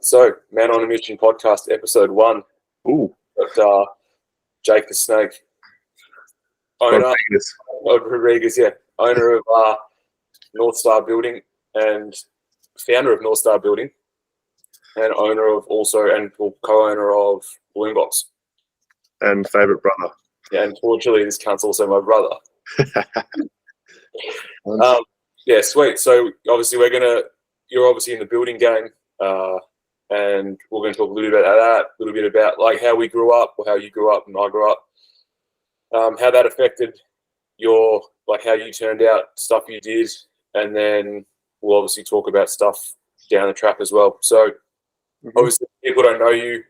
So, Man on a Mission podcast, episode 1. Ooh, Got Jake the Snake, owner Rodriguez. of Rodriguez, owner of North Star Building and founder of North Star Building, and owner of co-owner of Balloon Box. And favourite brother. Yeah, unfortunately, this cunt's also my brother. Sweet. So obviously, you're obviously in the building game, and we're going to talk a little bit about that, a little bit about like how we grew up, or how you grew up and I grew up, how that affected your, like how you turned out, stuff you did, and then we'll obviously talk about stuff down the track as well. So obviously, people don't know you.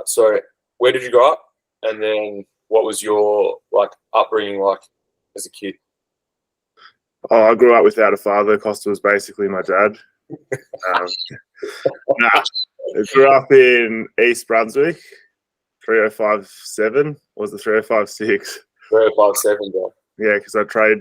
So where did you grow up, and then what was your like upbringing like as a kid? Oh, I grew up without a father. Costa was basically my dad. I grew up in East Brunswick. 3057 was the 3056. 3057, bro. Yeah, because I trade.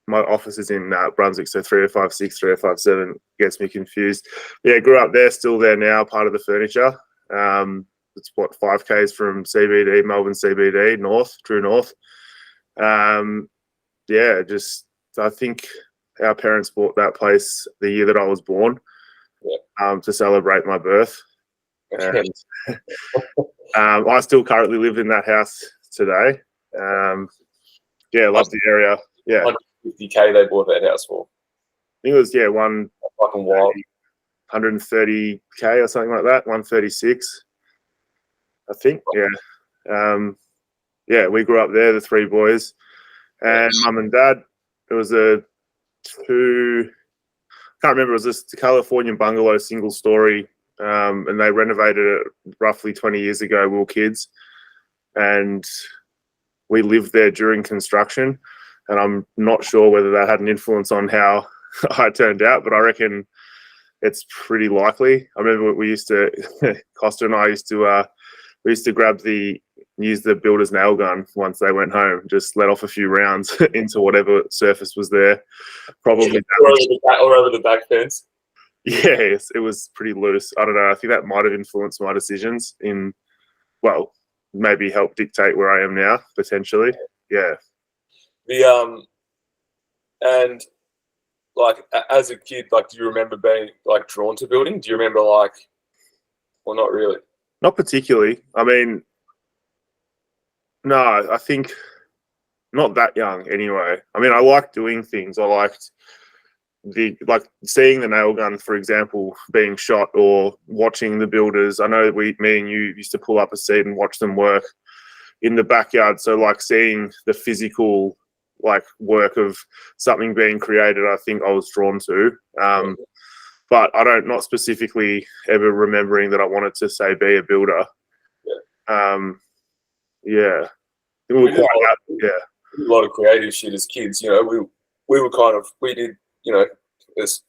My office is in Brunswick, so 3056, 3057 gets me confused. Yeah, grew up there, still there now, part of the furniture. It's 5 k's from CBD, Melbourne CBD, true north. I think our parents bought that place the year that I was born, to celebrate my birth. And I still currently live in that house today. Love the area. Yeah, 150k they bought that house for. I think it was one fucking wild. 130k or something like that. 136, I think. We grew up there, the 3 boys, and mum and dad. It was can't remember, it was this Californian bungalow, single story, and they renovated it roughly 20 years ago. We were kids, and we lived there during construction, and I'm not sure whether that had an influence on how I turned out, but I reckon it's pretty likely. I remember Costa and I used to use the builder's nail gun once they went home, just let off a few rounds into whatever surface was there. Probably or over the back fence. Yes, it was pretty loose. I don't know. I think that might have influenced my decisions maybe help dictate where I am now, potentially. Yeah. And like as a kid, like, do you remember being like drawn to building? Do you remember well, not really? Not particularly. I mean, no, I think not that young anyway. I mean, I liked doing things. I liked seeing the nail gun, for example, being shot, or watching the builders. I know me and you used to pull up a seat and watch them work in the backyard. So like seeing the physical work of something being created, I think I was drawn to. But not specifically ever remembering that I wanted to say be a builder. We were quite happy. Yeah, a lot of creative shit as kids. You know, we did, you know, as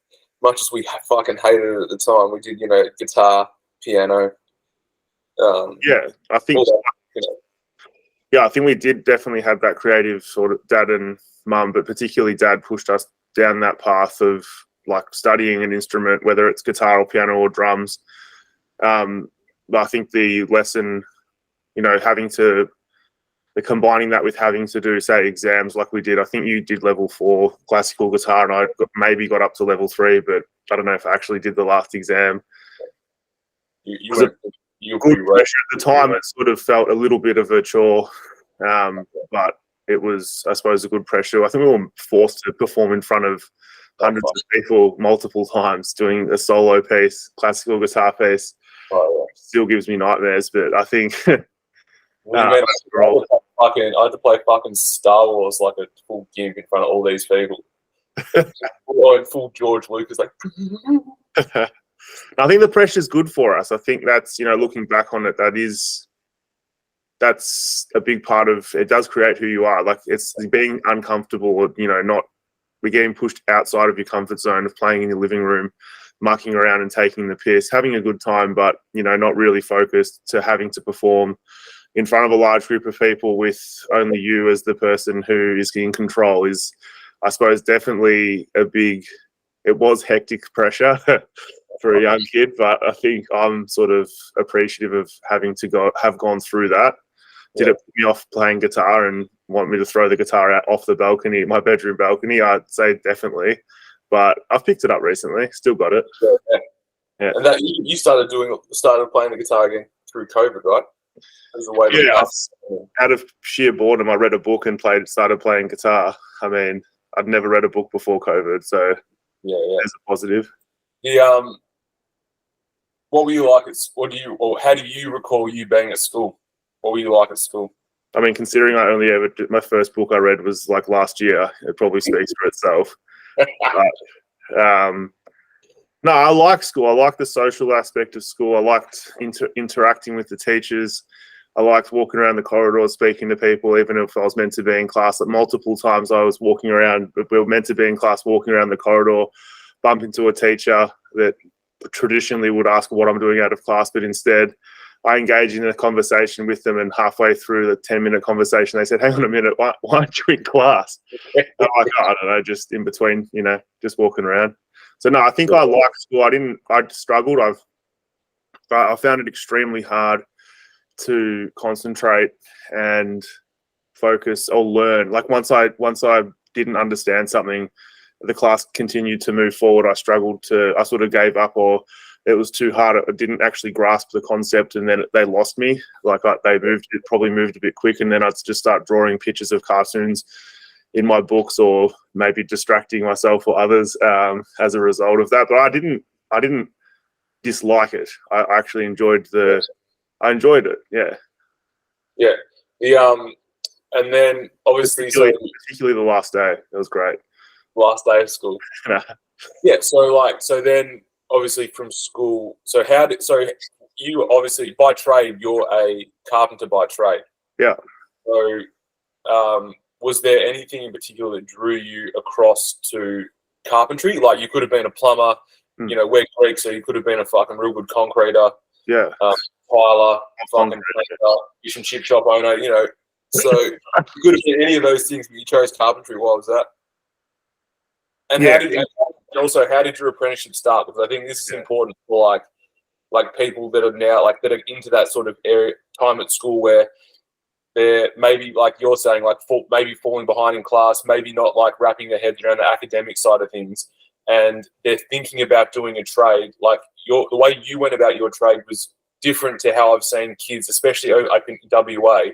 much as we fucking hated it at the time, we did, you know, guitar, piano. I think. I think we did definitely have that creative sort of dad and mum, but particularly dad pushed us down that path of studying an instrument, whether it's guitar or piano or drums. I think the lesson, you know, combining that with having to do, say, exams like we did. I think you did level 4 classical guitar, and I maybe got up to level 3, but I don't know if I actually did the last exam. You good pressure at the time. It sort of felt a little bit of a chore, but it was, I suppose, a good pressure. I think we were forced to perform in front of hundreds of people multiple times doing a solo piece, classical guitar piece. Still gives me nightmares, but I think I had to play fucking Star Wars like a full gig in front of all these people. Full George Lucas, like. I think the pressure's good for us. I think that's, you know, looking back on it, that's a big part of it. Does create who you are. Like, it's being uncomfortable, you know, we're getting pushed outside of your comfort zone of playing in your living room, mucking around and taking the piss, having a good time, but, you know, not really focused, to having to perform in front of a large group of people with only you as the person who is in control is, I suppose, definitely it was hectic pressure. for a young kid, but I think I'm sort of appreciative of having to have gone through that. Did it put me off playing guitar and want me to throw the guitar out off the balcony, my bedroom balcony? I'd say definitely, but I've picked it up recently. Still got it. Yeah. And that you started playing the guitar again through COVID, right? As a way to out of sheer boredom, I read a book and started playing guitar. I mean, I'd never read a book before COVID, so there's a positive. What were you like how do you recall you being at school? What were you like at school? I mean, considering I only ever did, my first book I read was like last year, it probably speaks for itself. But, no, I like school. I like the social aspect of school. I liked interacting with the teachers. I liked walking around the corridors, speaking to people, even if I was meant to be in class. Like multiple times I was walking around, we were meant to be in class, walking around the corridor, bump into a teacher that traditionally would ask what I'm doing out of class, but instead I engaged in a conversation with them, and halfway through the 10-minute conversation, they said, "Hang on a minute, why aren't you in class?" I'm like, I don't know, just in between, just walking around. So no, I think I like school. I struggled. I found it extremely hard to concentrate and focus or learn. Like once I didn't understand something, the class continued to move forward. I sort of gave up, or it was too hard. I didn't actually grasp the concept, and then they lost me. Like it probably moved a bit quick, and then I'd just start drawing pictures of cartoons in my books, or maybe distracting myself or others as a result of that. But I didn't dislike it. I actually enjoyed I enjoyed it. Yeah. Yeah. And then obviously, particularly the last day, it was great. Last day of school. Yeah. So then obviously from school. So you obviously by trade, you're a carpenter by trade. Yeah. So was there anything in particular that drew you across to carpentry? Like you could have been a plumber, we're Greek, so you could have been a fucking real good concreter. Yeah. Tyler, fucking fish and chip shop owner, So you could have been any of those things, but you chose carpentry. Why was that? And how did your apprenticeship start? Because I think this is important for like people that are now that are into that sort of area time at school where they're maybe like you're saying maybe falling behind in class, maybe not wrapping their heads around the academic side of things, and they're thinking about doing a trade. Like the way you went about your trade was different to how I've seen kids, especially I think in WA.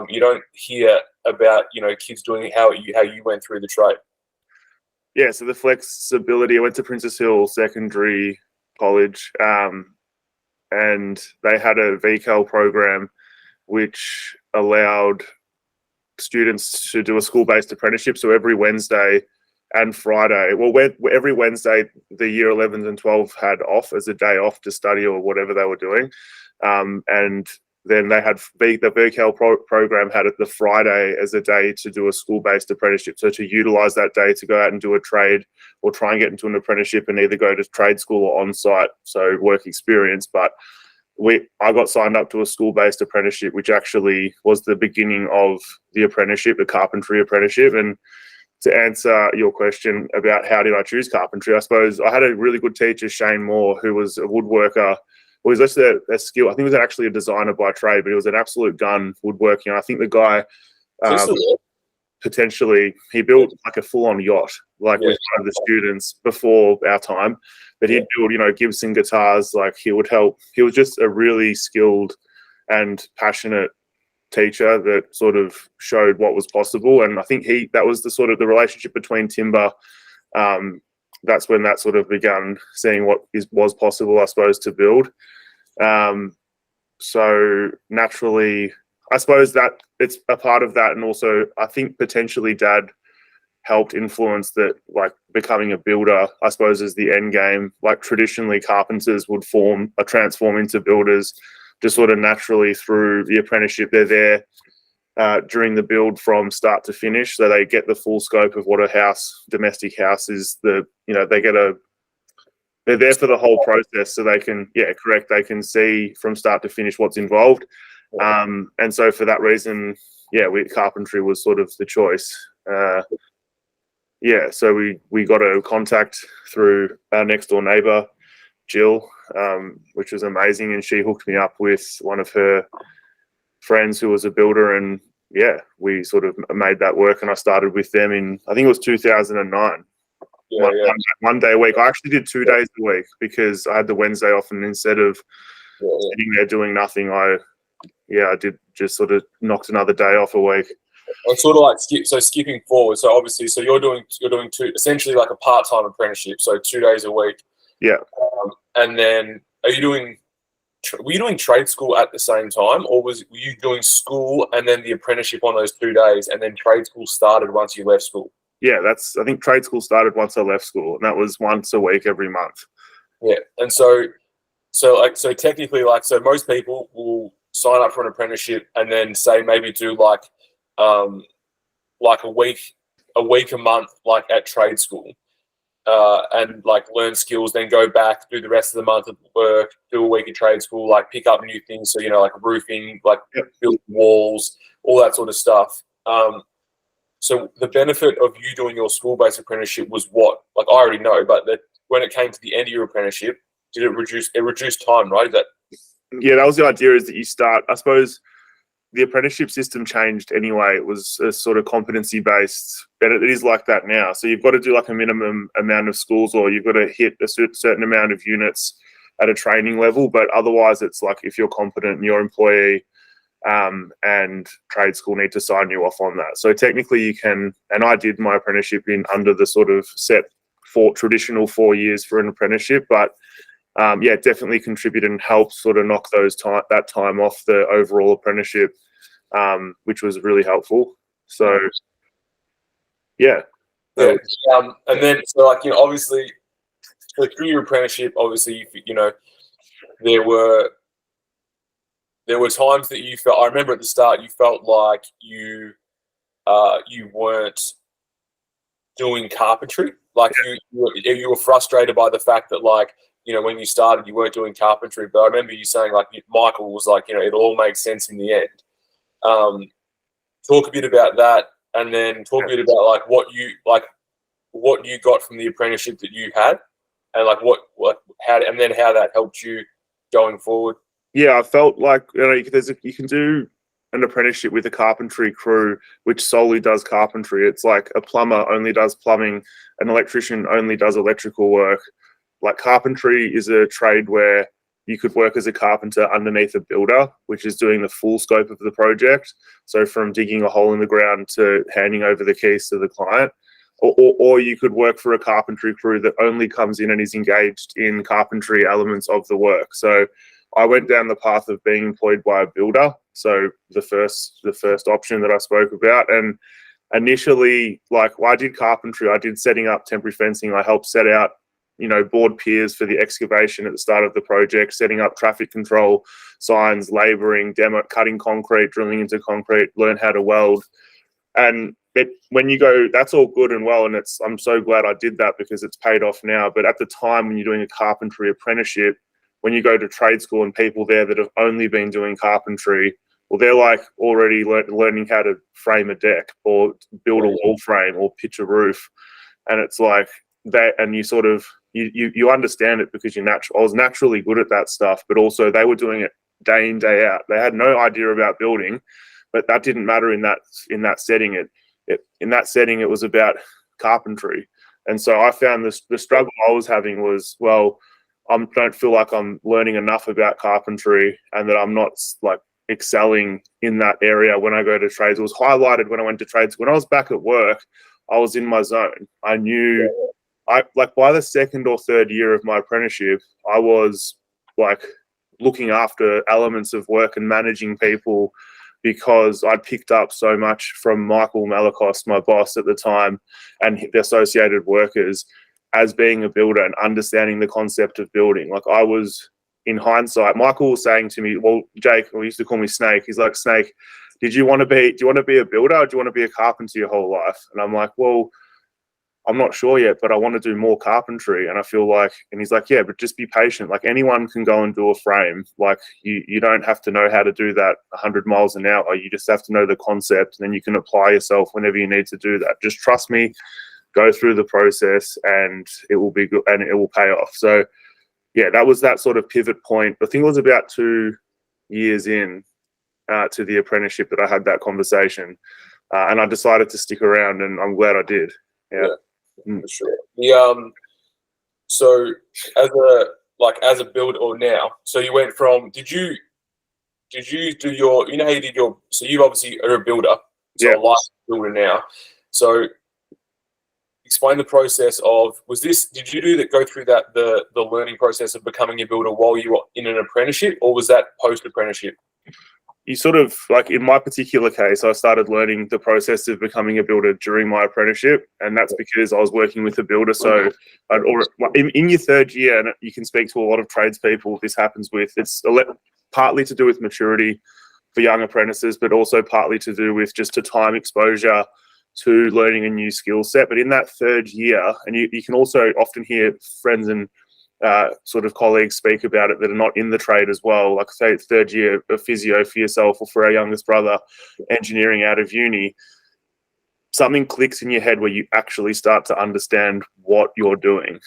You don't hear about kids doing how you went through the trade. Yeah, so the flexibility. I went to Princess Hill Secondary College, and they had a VCAL program which allowed students to do a school-based apprenticeship. So every Wednesday and Friday, every Wednesday, the year 11s and 12 had off as a day off to study or whatever they were doing. And then they had the VCAL program had the Friday as a day to do a school-based apprenticeship. So to utilize that day to go out and do a trade or try and get into an apprenticeship and either go to trade school or on-site, so work experience. But I got signed up to a school-based apprenticeship, which actually was the beginning of the apprenticeship, the carpentry apprenticeship. And to answer your question about how did I choose carpentry, I suppose I had a really good teacher, Shane Moore, who was a woodworker. Well, he was just a skill. I think he was actually a designer by trade, but he was an absolute gun woodworking. I think the guy potentially he built a full-on yacht, with one of the students before our time. But he'd build, Gibson guitars. He would help. He was just a really skilled and passionate teacher that sort of showed what was possible. And I think that was the sort of the relationship between timber. That's when that sort of began seeing what was possible, I suppose, to build. So naturally, I suppose that it's a part of that. And also I think potentially Dad helped influence that, becoming a builder, I suppose, is the end game. Traditionally carpenters would transform into builders just sort of naturally through the apprenticeship. They're there during the build from start to finish. So they get the full scope of what a domestic house is. They're there for the whole process, so they can, they can see from start to finish what's involved. And so for that reason, carpentry was sort of the choice. So we got a contact through our next door neighbour Jill, which was amazing. And she hooked me up with one of her friends who was a builder, and yeah, we sort of made that work. And I started with them in, I think it was 2009. One day a week. I actually did 2 days a week because I had the Wednesday off, and instead of sitting there doing nothing, I did just sort of knocked another day off a week. It's sort of like skipping forward. So obviously, you're doing two, essentially like a part-time apprenticeship. So 2 days a week. Yeah. And then were you doing trade school at the same time, or were you doing school and then the apprenticeship on those 2 days, and then trade school started once you left school? Yeah, I think trade school started once I left school, and that was once a week every month. Yeah, and so technically, most people will sign up for an apprenticeship and then say maybe do like a week a month like at trade school, and like learn skills, then go back, do the rest of the month of work, do a week of trade school, like pick up new things. So like roofing, like building walls, all that sort of stuff. So the benefit of you doing your school-based apprenticeship was what? Like I already know, but that when it came to the end of your apprenticeship, did it reduce? It reduced time, right? That was the idea. Is that you start? I suppose the apprenticeship system changed anyway. It was a sort of competency-based, but it is like that now. So you've got to do like a minimum amount of schools, or you've got to hit a certain amount of units at a training level. But otherwise, it's like if you're competent, your employee and trade school need to sign you off on that. So technically you can, and I did my apprenticeship in under the sort of set traditional 4 years for an apprenticeship, but it definitely contributed and helped sort of knock that time off the overall apprenticeship, which was really helpful. So and then obviously, so through your apprenticeship, obviously there were times that you felt. I remember at the start you felt like you weren't doing carpentry. Like you were frustrated by the fact that when you started you weren't doing carpentry. But I remember you saying Michael was it'll all make sense in the end. Talk a bit about that, and then talk a bit about what you got from the apprenticeship that you had, and how that helped you going forward. Yeah, I felt like you can do an apprenticeship with a carpentry crew which solely does carpentry. It's like a plumber only does plumbing, an electrician only does electrical work. Like carpentry is a trade where you could work as a carpenter underneath a builder, which is doing the full scope of the project. So from digging a hole in the ground to handing over the keys to the client. Or you could work for a carpentry crew that only comes in and is engaged in carpentry elements of the work. So I went down the path of being employed by a builder. So the first option that I spoke about. And initially, I did carpentry, I did setting up temporary fencing. I helped set out, board piers for the excavation at the start of the project, setting up traffic control signs, labouring, demo, cutting concrete, drilling into concrete, learn how to weld. And when you go, that's all good and well. And I'm so glad I did that because it's paid off now. But at the time when you're doing a carpentry apprenticeship, when you go to trade school and people there that have only been doing carpentry, well, they're already learning how to frame a deck or build a wall frame or pitch a roof. And it's like that, and you sort of, you understand it because I was naturally good at that stuff, but also they were doing it day in, day out. They had no idea about building, but that didn't matter in that setting. In that setting, it was about carpentry. And so I found the struggle I was having was, I don't feel like I'm learning enough about carpentry and that I'm not excelling in that area when I go to trades. It was highlighted when I went to trades. When I was back at work, I was in my zone. I knew by the second or third year of my apprenticeship, I was looking after elements of work and managing people because I'd picked up so much from Michael Malakos, my boss at the time, and the associated workers, as being a builder and understanding the concept of building. I was, in hindsight, Michael was saying to me, well, Jake, he used to call me Snake. He's like, Snake, do you want to be a builder or do you want to be a carpenter your whole life? And I'm like, well, I'm not sure yet, but I want to do more carpentry. And I feel and he's like, yeah, but just be patient. Anyone can go and do a frame. You don't have to know how to do that 100 miles an hour. You just have to know the concept, and then you can apply yourself whenever you need to do that. Just trust me. Go through the process and it will be good and it will pay off. So yeah, that was that sort of pivot point. I think it was about 2 years in to the apprenticeship that I had that conversation, and I decided to stick around, and I'm glad I did. Yeah. For sure. So as a builder, or now, so you went from, did you do your, how you did your, so you obviously are a builder, so a licensed builder now. So explain the process of, did you go through that, the learning process of becoming a builder while you were in an apprenticeship, or was that post-apprenticeship? You sort of, like in my particular case, I started learning the process of becoming a builder during my apprenticeship, and that's because I was working with a builder. So in your third year, and you can speak to a lot of tradespeople this happens with, it's partly to do with maturity for young apprentices, but also partly to do with just a time exposure to learning a new skill set. But in that third year, and you can also often hear friends and sort of colleagues speak about it that are not in the trade as well. Like say it's third year of physio for yourself, or for our youngest brother, engineering out of uni, something clicks in your head where you actually start to understand what you're doing.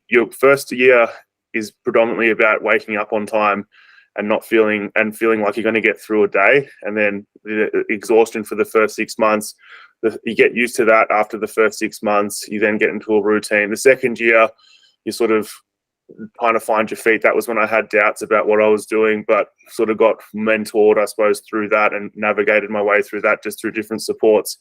Your first year is predominantly about waking up on time and not feeling like you're going to get through a day, and then the exhaustion for the first 6 months. You get used to that after the first 6 months. You then get into a routine. The second year, you sort of kind of find your feet. That was when I had doubts about what I was doing, but sort of got mentored, I suppose, through that, and navigated my way through that just through different supports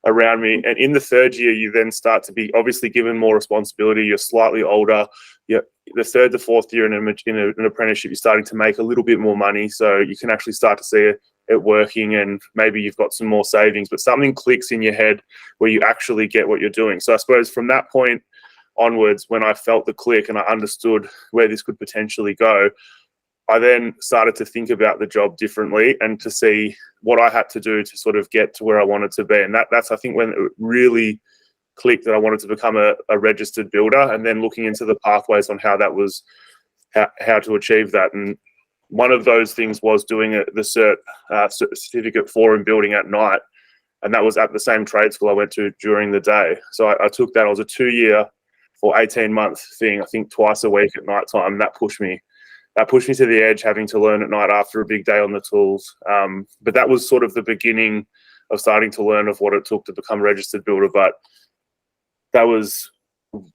around me. And in the third year, you then start to be obviously given more responsibility. You're slightly older. The third to fourth year in an apprenticeship, you're starting to make a little bit more money, so you can actually start to see it working, and maybe you've got some more savings, but something clicks in your head where you actually get what you're doing. So I suppose from that point onwards, when I felt the click and I understood where this could potentially go, I then started to think about the job differently and to see what I had to do to sort of get to where I wanted to be. And that's I think when it really clicked that I wanted to become a registered builder, and then looking into the pathways on how that was, how to achieve that. And one of those things was doing the certificate in building at night, and that was at the same trade school I went to during the day. So I took that. It was a 2-year or 18-month thing, I think twice a week at night time, and that pushed me to the edge, having to learn at night after a big day on the tools. But that was sort of the beginning of starting to learn of what it took to become a registered builder. But that was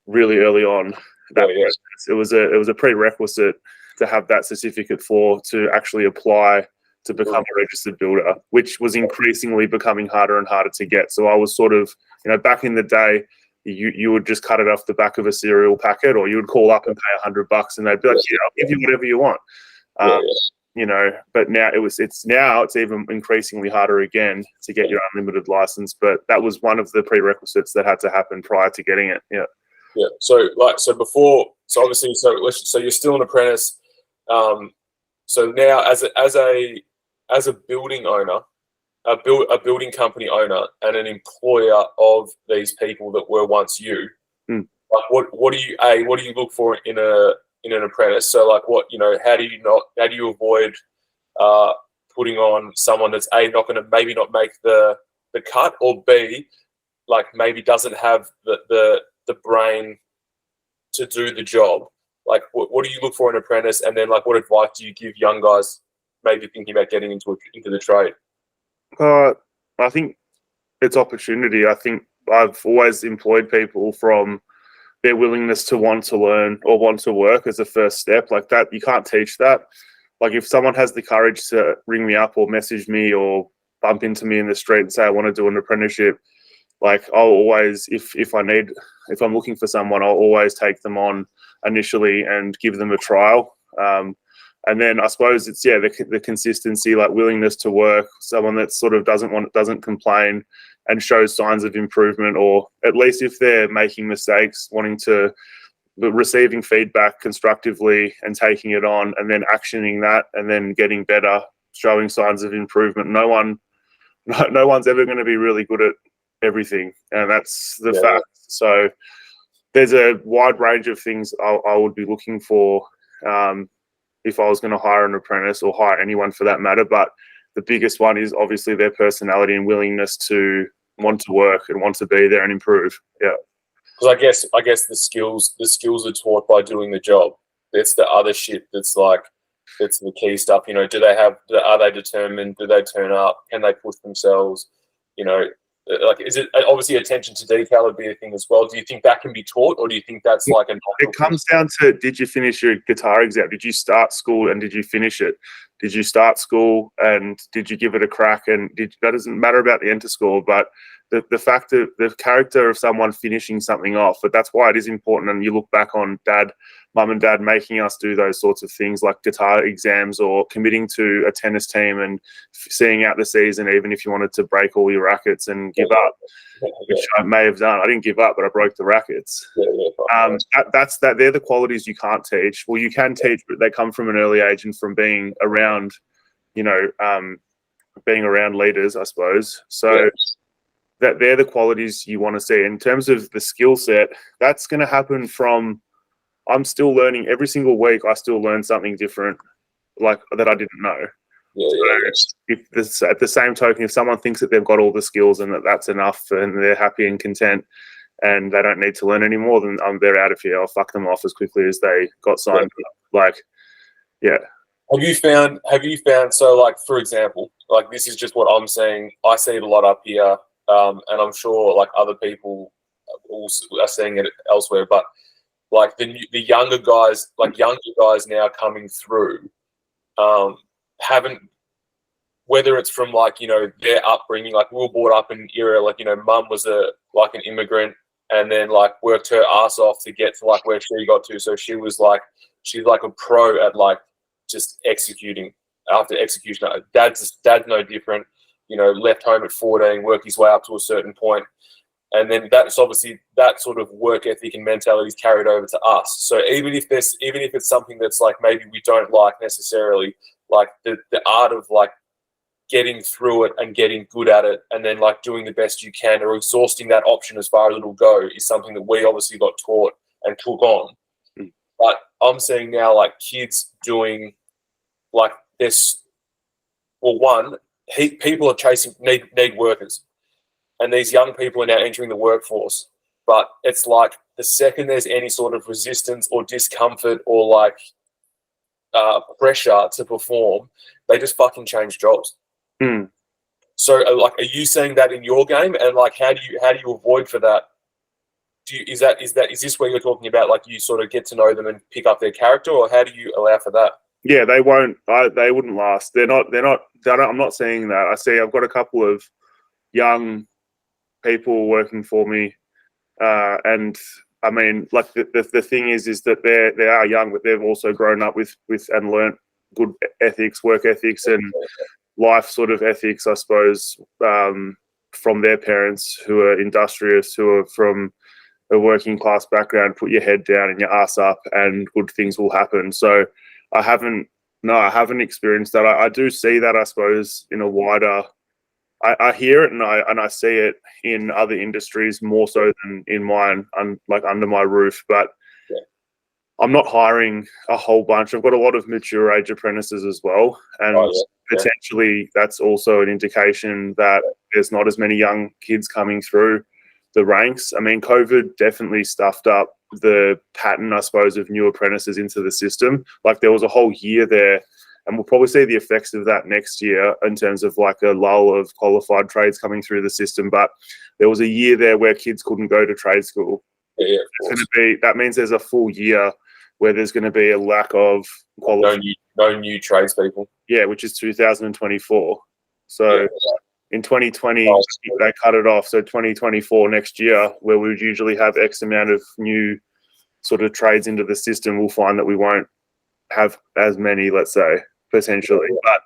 really early on. It was a prerequisite to have that certificate to actually apply to become a registered builder, which was increasingly becoming harder and harder to get. So I was sort of, back in the day, you would just cut it off the back of a cereal packet, or you would call up and pay $100 and they'd be like, I'll give you whatever you want. But now it's even increasingly harder again to get your unlimited license. But that was one of the prerequisites that had to happen prior to getting it. Yeah. So you're still an apprentice. So now as a building owner, a building company owner, and an employer of these people that were once you, like what do you look for in an apprentice? So like how do you avoid putting on someone that's not going to maybe not make the cut, or B, like maybe doesn't have the brain to do the job? Like what do you look for in an apprentice, and then like what advice do you give young guys maybe thinking about getting into the trade? I think it's opportunity. I think I've always employed people from their willingness to want to learn or want to work as a first step. Like that, you can't teach that. Like if someone has the courage to ring me up or message me or bump into me in the street and say, I want to do an apprenticeship, like I'll always, if I'm looking for someone, I'll always take them on initially and give them a trial. And then I suppose it's the consistency, like willingness to work, someone that sort of doesn't complain and shows signs of improvement, or at least if they're making mistakes, receiving feedback constructively and taking it on, and then actioning that, and then getting better, showing signs of improvement. No one's ever going to be really good at everything, and that's the fact. So there's a wide range of things I would be looking for if I was going to hire an apprentice, or hire anyone for that matter. But the biggest one is obviously their personality and willingness to want to work and want to be there and improve. Yeah. Because I guess the skills are taught by doing the job. it's the other shit that's like, it's the key stuff. You know, are they determined? Do they turn up? Can they push themselves? You know, like, is it obviously attention to detail would be a thing as well? Do you think that can be taught, or do you think that's like a? It comes down to, did you finish your guitar exam? Did you start school and did you finish it? Did you start school and did you give it a crack? And that doesn't matter about the enter score, but the fact that the character of someone finishing something off, but that's why it is important. And you look back on mum and dad making us do those sorts of things like guitar exams or committing to a tennis team and seeing out the season, even if you wanted to break all your rackets and give up, which I may have done. I didn't give up, but I broke the rackets. They're the qualities you can't teach. Well, you can teach, but they come from an early age and from being around, being around leaders, I suppose. So that they're the qualities you want to see. In terms of the skill set, that's going to happen from, I'm still learning every single week. I still learn something different, like that I didn't know. If this, at the same token, if someone thinks that they've got all the skills and that's enough and they're happy and content and they don't need to learn anymore, then they're out of here. I'll fuck them off as quickly as they got signed up. Have you found, so like, for example, like this is just what I'm saying. I see it a lot up here. And I'm sure like other people also are seeing it elsewhere, but like the younger guys now coming through, haven't, whether it's from like, their upbringing, like we were brought up in an era, like, mum was like an immigrant and then like worked her ass off to get to like where she got to. So she's like a pro at like just executing after execution. Dad's no different. Left home at 14, worked his way up to a certain point. And then that's obviously that sort of work ethic and mentality is carried over to us. So even if it's something that's like maybe we don't like necessarily, like the art of like getting through it and getting good at it and then like doing the best you can or exhausting that option as far as it'll go is something that we obviously got taught and took on. But I'm seeing now like kids doing like this, well, people are need workers, and these young people are now entering the workforce. But it's like the second there's any sort of resistance or discomfort or like pressure to perform, they just fucking change jobs. So, like, are you saying that in your game? And like, how do you avoid for that? Is this where you're talking about like you sort of get to know them and pick up their character, or how do you allow for that? Yeah, they won't. They wouldn't last. I'm not saying that. I've got a couple of young people working for me, and I mean, like the thing is that they are young, but they've also grown up with and learnt good ethics, work ethics, and life sort of ethics, I suppose, from their parents who are industrious, who are from a working class background. Put your head down and your ass up, and good things will happen. So. I haven't experienced that. I do see that, I suppose, in a wider. I hear it and I see it in other industries more so than in mine, like under my roof. But I'm not hiring a whole bunch. I've got a lot of mature age apprentices as well, and potentially that's also an indication that there's not as many young kids coming through the ranks. I mean, COVID definitely stuffed up the pattern, I suppose, of new apprentices into the system. Like there was a whole year there, and we'll probably see the effects of that next year in terms of like a lull of qualified trades coming through the system. But there was a year there where kids couldn't go to trade school. That means there's a full year where there's going to be a lack of qualified. No new tradespeople. Yeah, which is 2024. So in 2020, they cut it off. So 2024, next year, where we would usually have X amount of new sort of trades into the system, we'll find that we won't have as many, let's say, potentially. But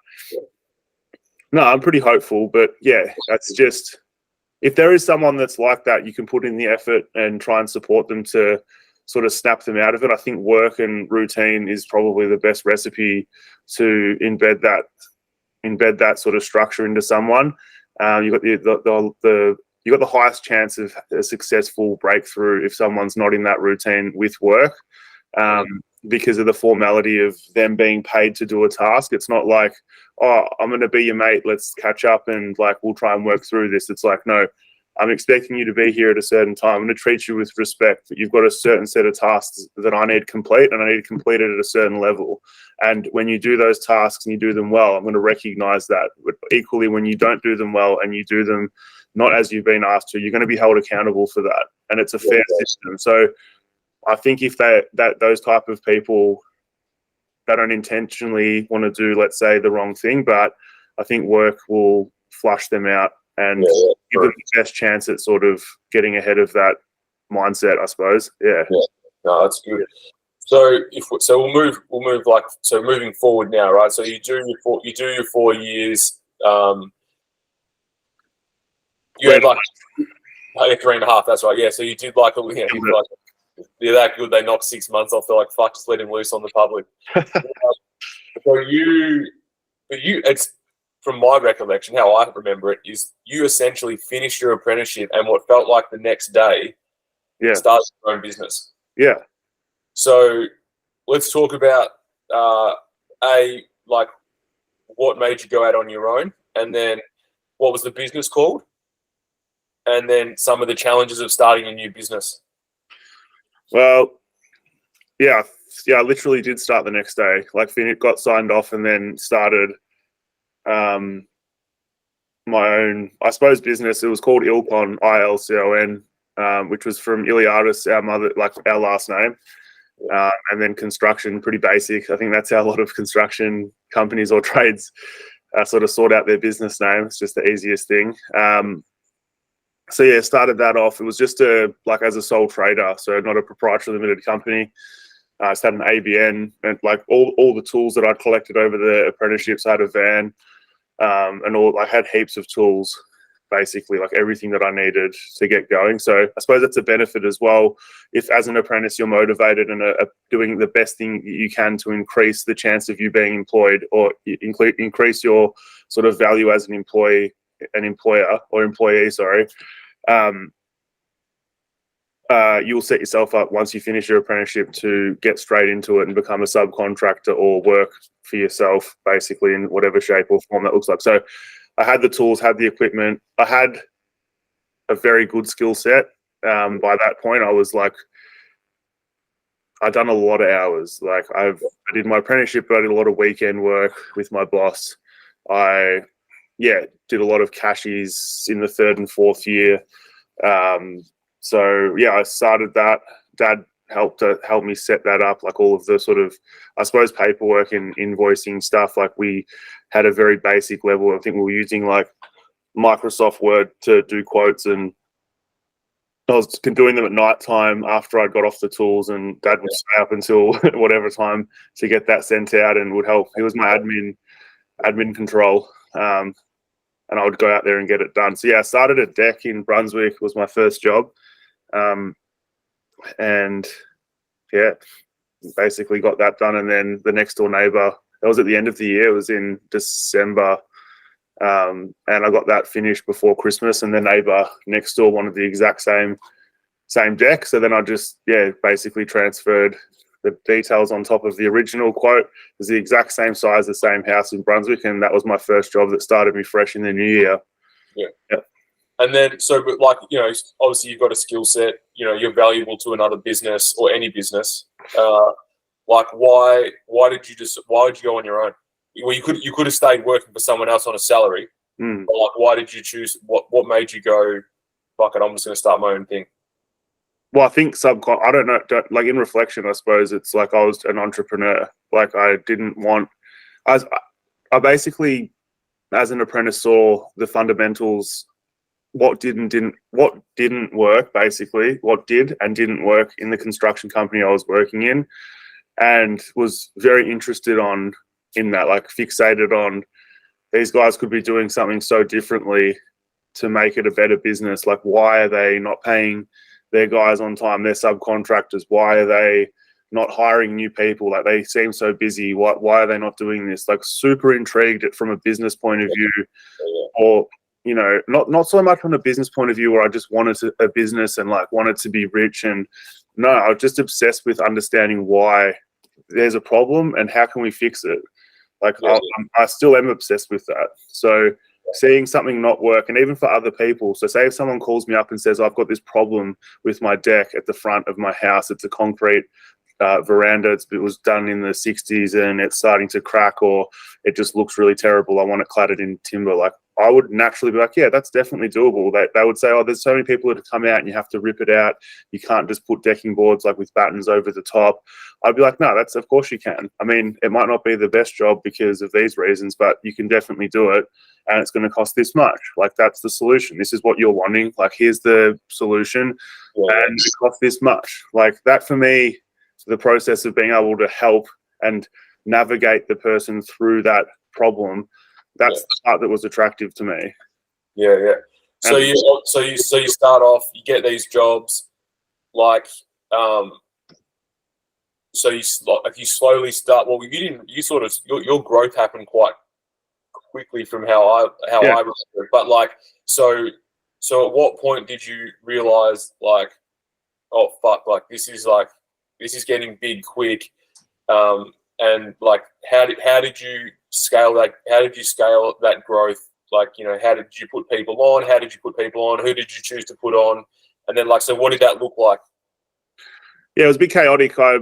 no, I'm pretty hopeful. But yeah, that's just, if there is someone that's like that, you can put in the effort and try and support them to sort of snap them out of it. I think work and routine is probably the best recipe to embed that sort of structure into someone. You've got the highest chance of a successful breakthrough if someone's not in that routine with work, because of the formality of them being paid to do a task. It's not like, oh, I'm going to be your mate, let's catch up and like we'll try and work through this. It's like, no, I'm expecting you to be here at a certain time. I'm going to treat you with respect, but you've got a certain set of tasks that I need to complete, and I need to complete it at a certain level. And when you do those tasks and you do them well, I'm going to recognize that. But equally, when you don't do them well and you do them not as you've been asked to, you're going to be held accountable for that. And it's a fair system. So I think if those type of people, they don't intentionally want to do, let's say, the wrong thing, but I think work will flush them out and give them the best chance at sort of getting ahead of that mindset, I suppose. Yeah. No, that's good. So we'll move like, so moving forward now, right? So you do your 4 years. You had like 3.5. That's right. Yeah. So you did like you're that good. They knocked 6 months off. They're like, fuck, just let him loose on the public. It's from my recollection, how I remember it is you essentially finished your apprenticeship and what felt like the next day, started your own business. Yeah. So let's talk about what made you go out on your own, and then what was the business called, and then some of the challenges of starting a new business. Well, I literally did start the next day. Like, got signed off and then started my own, I suppose, business. It was called Ilcon, ILCON, which was from Iliadis, our last name. And then construction, pretty basic. I think that's how a lot of construction companies or trades sort of sort out their business name. It's just the easiest thing. Started that off. It was just as a sole trader, so not a proprietary limited company. I just had an ABN and like all the tools that I'd collected over the apprenticeships. I had a van and I had heaps of tools, basically like everything that I needed to get going. So I suppose that's a benefit as well. If as an apprentice you're motivated and are doing the best thing you can to increase the chance of you being employed or increase your sort of value as an employee, an employer or employee, you'll set yourself up once you finish your apprenticeship to get straight into it and become a subcontractor or work for yourself, basically, in whatever shape or form that looks like. So I had the tools, had the equipment. I had a very good skill set. By that point, I was like, I'd done a lot of hours. Like I did my apprenticeship, but I did a lot of weekend work with my boss. I did a lot of cashies in the 3rd and 4th year. I started that. Dad helped me set that up, like all of the sort of, I suppose, paperwork and invoicing stuff. Like we had a very basic level. I think we were using like Microsoft Word to do quotes, and I was doing them at night time after I got off the tools, and Dad would stay up until whatever time to get that sent out and would help. He was my admin control. And I would go out there and get it done. So I started at Deck in Brunswick, was my first job. Basically got that done. And then the next door neighbor, that was at the end of the year, it was in December. And I got that finished before Christmas, and the neighbor next door wanted the exact same deck. So then I just, basically transferred the details on top of the original quote. It was the exact same size, the same house in Brunswick, and that was my first job that started me fresh in the new year. Yeah. And then, obviously you've got a skill set, you're valuable to another business or any business. Why did you go on your own? Well, you could have stayed working for someone else on a salary. But why did you choose, what made you go, fuck it, I'm just going to start my own thing? Well, I think I don't know, like in reflection, I suppose it's like I was an entrepreneur. Like I basically, as an apprentice, saw the fundamentals, what didn't work, basically, what did and didn't work in the construction company I was working in, and was very interested in that, like fixated on these guys could be doing something so differently to make it a better business. Like, why are they not paying their guys on time, their subcontractors? Why are they not hiring new people? Like, they seem so busy. Why are they not doing this? Like, super intrigued from a business point of view, or not so much from a business point of view where I just wanted a business and like wanted to be rich. And no, I was just obsessed with understanding why there's a problem and how can we fix it. Like I still am obsessed with that. So seeing something not work, and even for other people. So say if someone calls me up and says, I've got this problem with my deck at the front of my house, it's a concrete veranda, it was done in the 60s and it's starting to crack, or it just looks really terrible, I want it cladded in timber. Like, I would naturally be like, yeah, that's definitely doable. They would say, oh, there's so many people that come out and you have to rip it out. You can't just put decking boards like with battens over the top. I'd be like, no, that's, of course you can. I mean, it might not be the best job because of these reasons, but you can definitely do it. And it's going to cost this much. Like, that's the solution. This is what you're wanting. Like, here's the solution. Yeah. And it costs this much. Like, that for me, the process of being able to help and navigate the person through that problem, that's the part that was attractive to me. Yeah. So you start off, you get these jobs, like, so you slowly start. Well, your growth happened quite quickly from how I remember it. But like, so at what point did you realize, like, oh fuck, like this is getting big quick, and like how did you scale that? How did you scale that growth? Like, you know, how did you put people on? How did you put people on? Who did you choose to put on? And then, like, so what did that look like? Yeah, it was a bit chaotic. I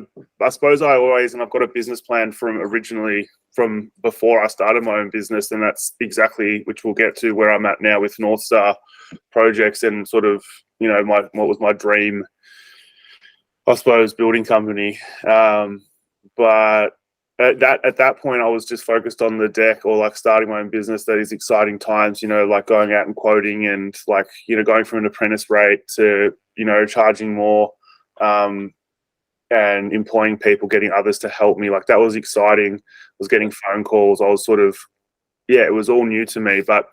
suppose I always, and I've got a business plan from before I started my own business, and that's exactly, which we'll get to, where I'm at now with North Star projects and sort of, you know, what was my dream, I suppose, building company. But at that point, I was just focused on the deck, or like starting my own business. That is exciting times, you know, like going out and quoting, and like, you know, going from an apprentice rate to, you know, charging more, and employing people, getting others to help me. Like, that was exciting. I was getting phone calls. I was sort of, it was all new to me. But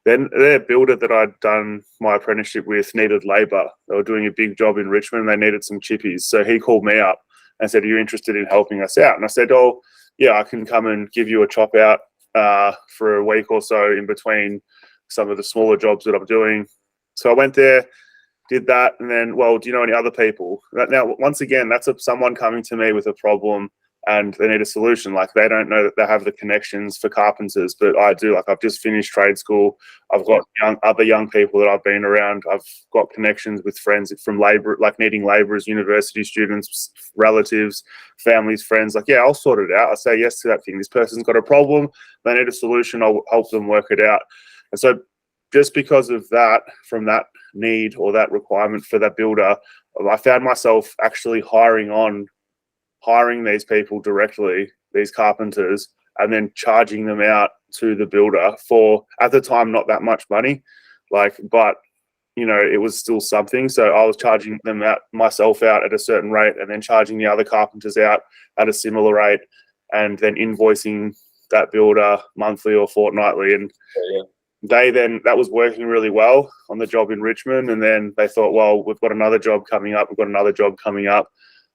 then their builder that I'd done my apprenticeship with needed labour. They were doing a big job in Richmond. They needed some chippies. So he called me up and said, are you interested in helping us out? And I said, oh, yeah, I can come and give you a chop out for a week or so in between some of the smaller jobs that I'm doing. So I went there, did that, and then, well, do you know any other people? Now, once again, that's someone coming to me with a problem and they need a solution. Like, they don't know that they have the connections for carpenters, but I do. Like, I've just finished trade school. I've got other young people that I've been around. I've got connections with friends from labour, like needing labourers, university students, relatives, families, friends. Like, yeah, I'll sort it out. I say yes to that thing. This person's got a problem. They need a solution. I'll help them work it out. And so just because of that, from that need or that requirement for that builder, I found myself actually hiring these people directly, these carpenters, and then charging them out to the builder for, at the time, not that much money, like, but, you know, it was still something. So I was charging them out, myself out at a certain rate, and then charging the other carpenters out at a similar rate, and then invoicing that builder monthly or fortnightly. And that was working really well on the job in Richmond. And then they thought, well, we've got another job coming up.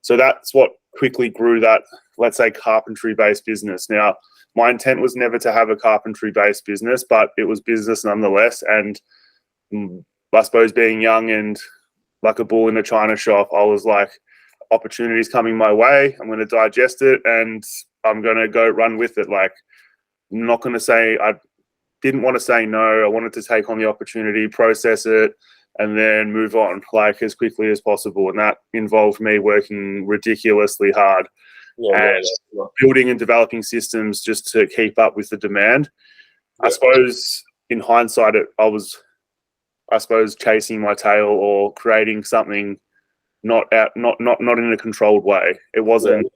So that's what quickly grew that, let's say, carpentry-based business. Now, my intent was never to have a carpentry-based business, but it was business nonetheless. And I suppose, being young and like a bull in a china shop, I was like, opportunities coming my way, I'm going to digest it and I'm going to go run with it. Like, I'm not going to say, I didn't want to say no. I wanted to take on the opportunity, process it, and then move on, like, as quickly as possible. And that involved me working ridiculously hard and building and developing systems just to keep up with the demand. I suppose in hindsight, I was chasing my tail or creating something not in a controlled way. It wasn't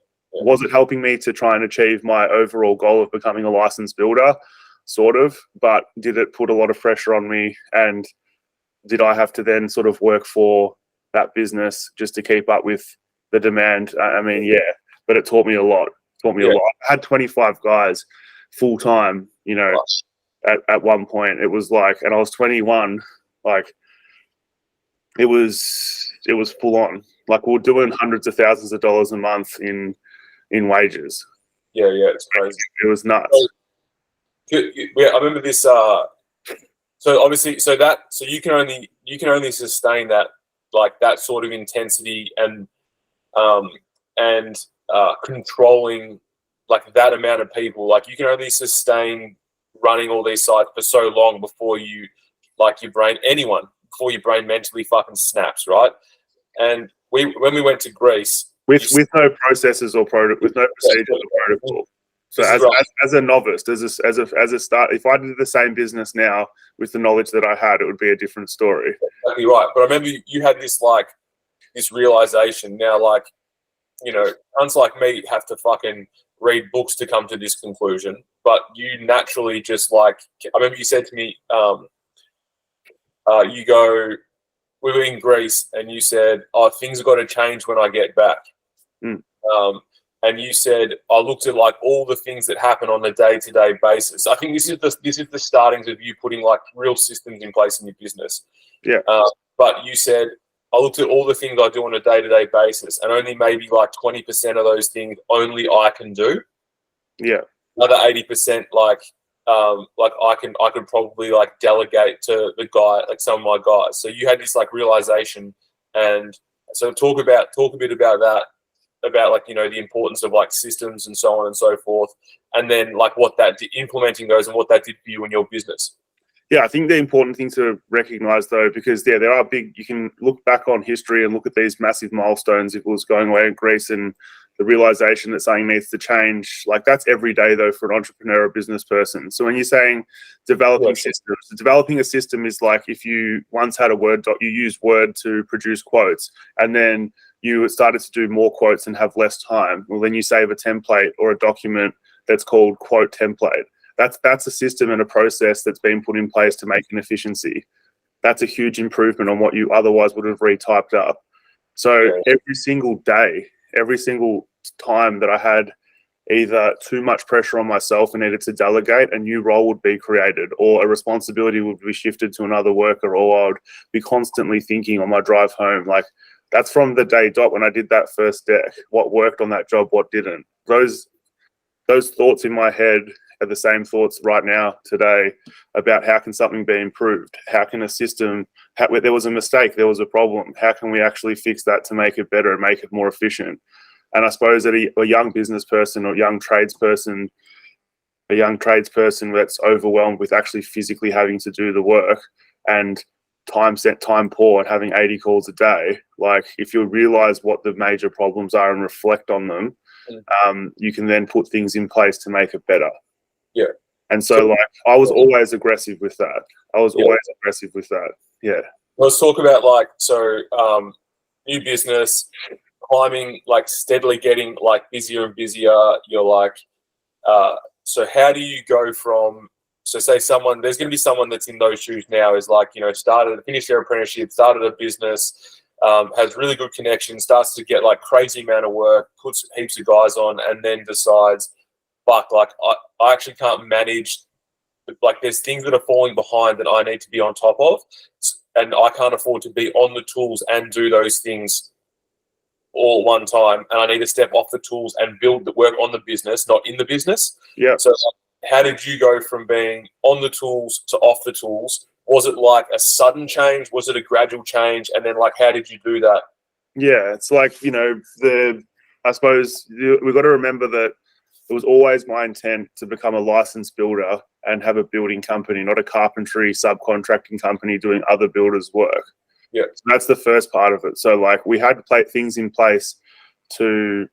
helping me to try and achieve my overall goal of becoming a licensed builder, sort of, but did it put a lot of pressure on me? And did I have to then sort of work for that business just to keep up with the demand? I mean, yeah, but it taught me a lot. I had 25 guys full time, you know, at one point. It was like, and I was 21, like, it was full on. Like, we were doing hundreds of thousands of dollars a month in wages. Yeah, it's crazy. It was nuts. Yeah, I remember this. So obviously, so you can only sustain that, like, that sort of intensity and controlling, like, that amount of people. Like, you can only sustain running all these sites for so long before you, like your brain, before your brain mentally fucking snaps, right? And when we went to Greece, with no processes or with no procedures or protocol. So as a novice, as a start, if I did the same business now with the knowledge that I had, it would be a different story. Exactly right. But I remember you had this realization. Now, like, you know, cunts like me have to fucking read books to come to this conclusion. But you naturally just I remember you said to me, we were in Greece, and you said, "Oh, things have got to change when I get back." Mm. And you said, I looked at like all the things that happen on a day-to-day basis. I think this is the startings of you putting like real systems in place in your business. Yeah. But you said, I looked at all the things I do on a day-to-day basis, and only maybe like 20% of those things only I can do. Yeah. Another 80%, like I could probably like delegate to the guy, like some of my guys. So you had this like realization, and so talk a bit about that. About like, you know, the importance of like systems and so on and so forth, and then like what that implementing those and what that did for you in your business. Yeah, I think the important thing to recognize though, because there are you can look back on history and look at these massive milestones. If it was going away in Greece and the realization that something needs to change, like that's every day though for an entrepreneur or business person. So when you're saying developing systems, developing a system is like if you once had a Word doc, you used Word to produce quotes, and then you started to do more quotes and have less time. Well, then you save a template or a document that's called quote template. That's a system and a process that's been put in place to make an efficiency. That's a huge improvement on what you otherwise would have retyped up. So every single day, every single time that I had either too much pressure on myself and needed to delegate, a new role would be created or a responsibility would be shifted to another worker, or I would be constantly thinking on my drive home, like, that's from the day dot when I did that first deck. What worked on that job, what didn't. Those thoughts in my head are the same thoughts right now, today, about how can something be improved? How can a system, where there was a mistake, there was a problem, how can we actually fix that to make it better and make it more efficient? And I suppose that a young business person or young tradesperson that's overwhelmed with actually physically having to do the work and time poor and having 80 calls a day, like if you realize what the major problems are and reflect on them, you can then put things in place to make it better. Yeah. And so like I was always aggressive with that. Yeah. Let's talk about like, so new business, climbing, like steadily getting like busier and busier. You're like, so how do you go from, so say there's going to be someone that's in those shoes now, is like, you know, finished their apprenticeship, started a business, has really good connections, starts to get like crazy amount of work, puts heaps of guys on, and then decides, fuck, like I actually can't manage, like there's things that are falling behind that I need to be on top of, and I can't afford to be on the tools and do those things all one time, and I need to step off the tools and build the work on the business, not in the business. Yeah. So how did you go from being on the tools to off the tools? Was it like a sudden change? Was it a gradual change? And then like, how did you do that? Yeah, it's like, you know, I suppose we've got to remember that it was always my intent to become a licensed builder and have a building company, not a carpentry subcontracting company doing other builders' work. Yeah. So that's the first part of it. So like we had things in place to,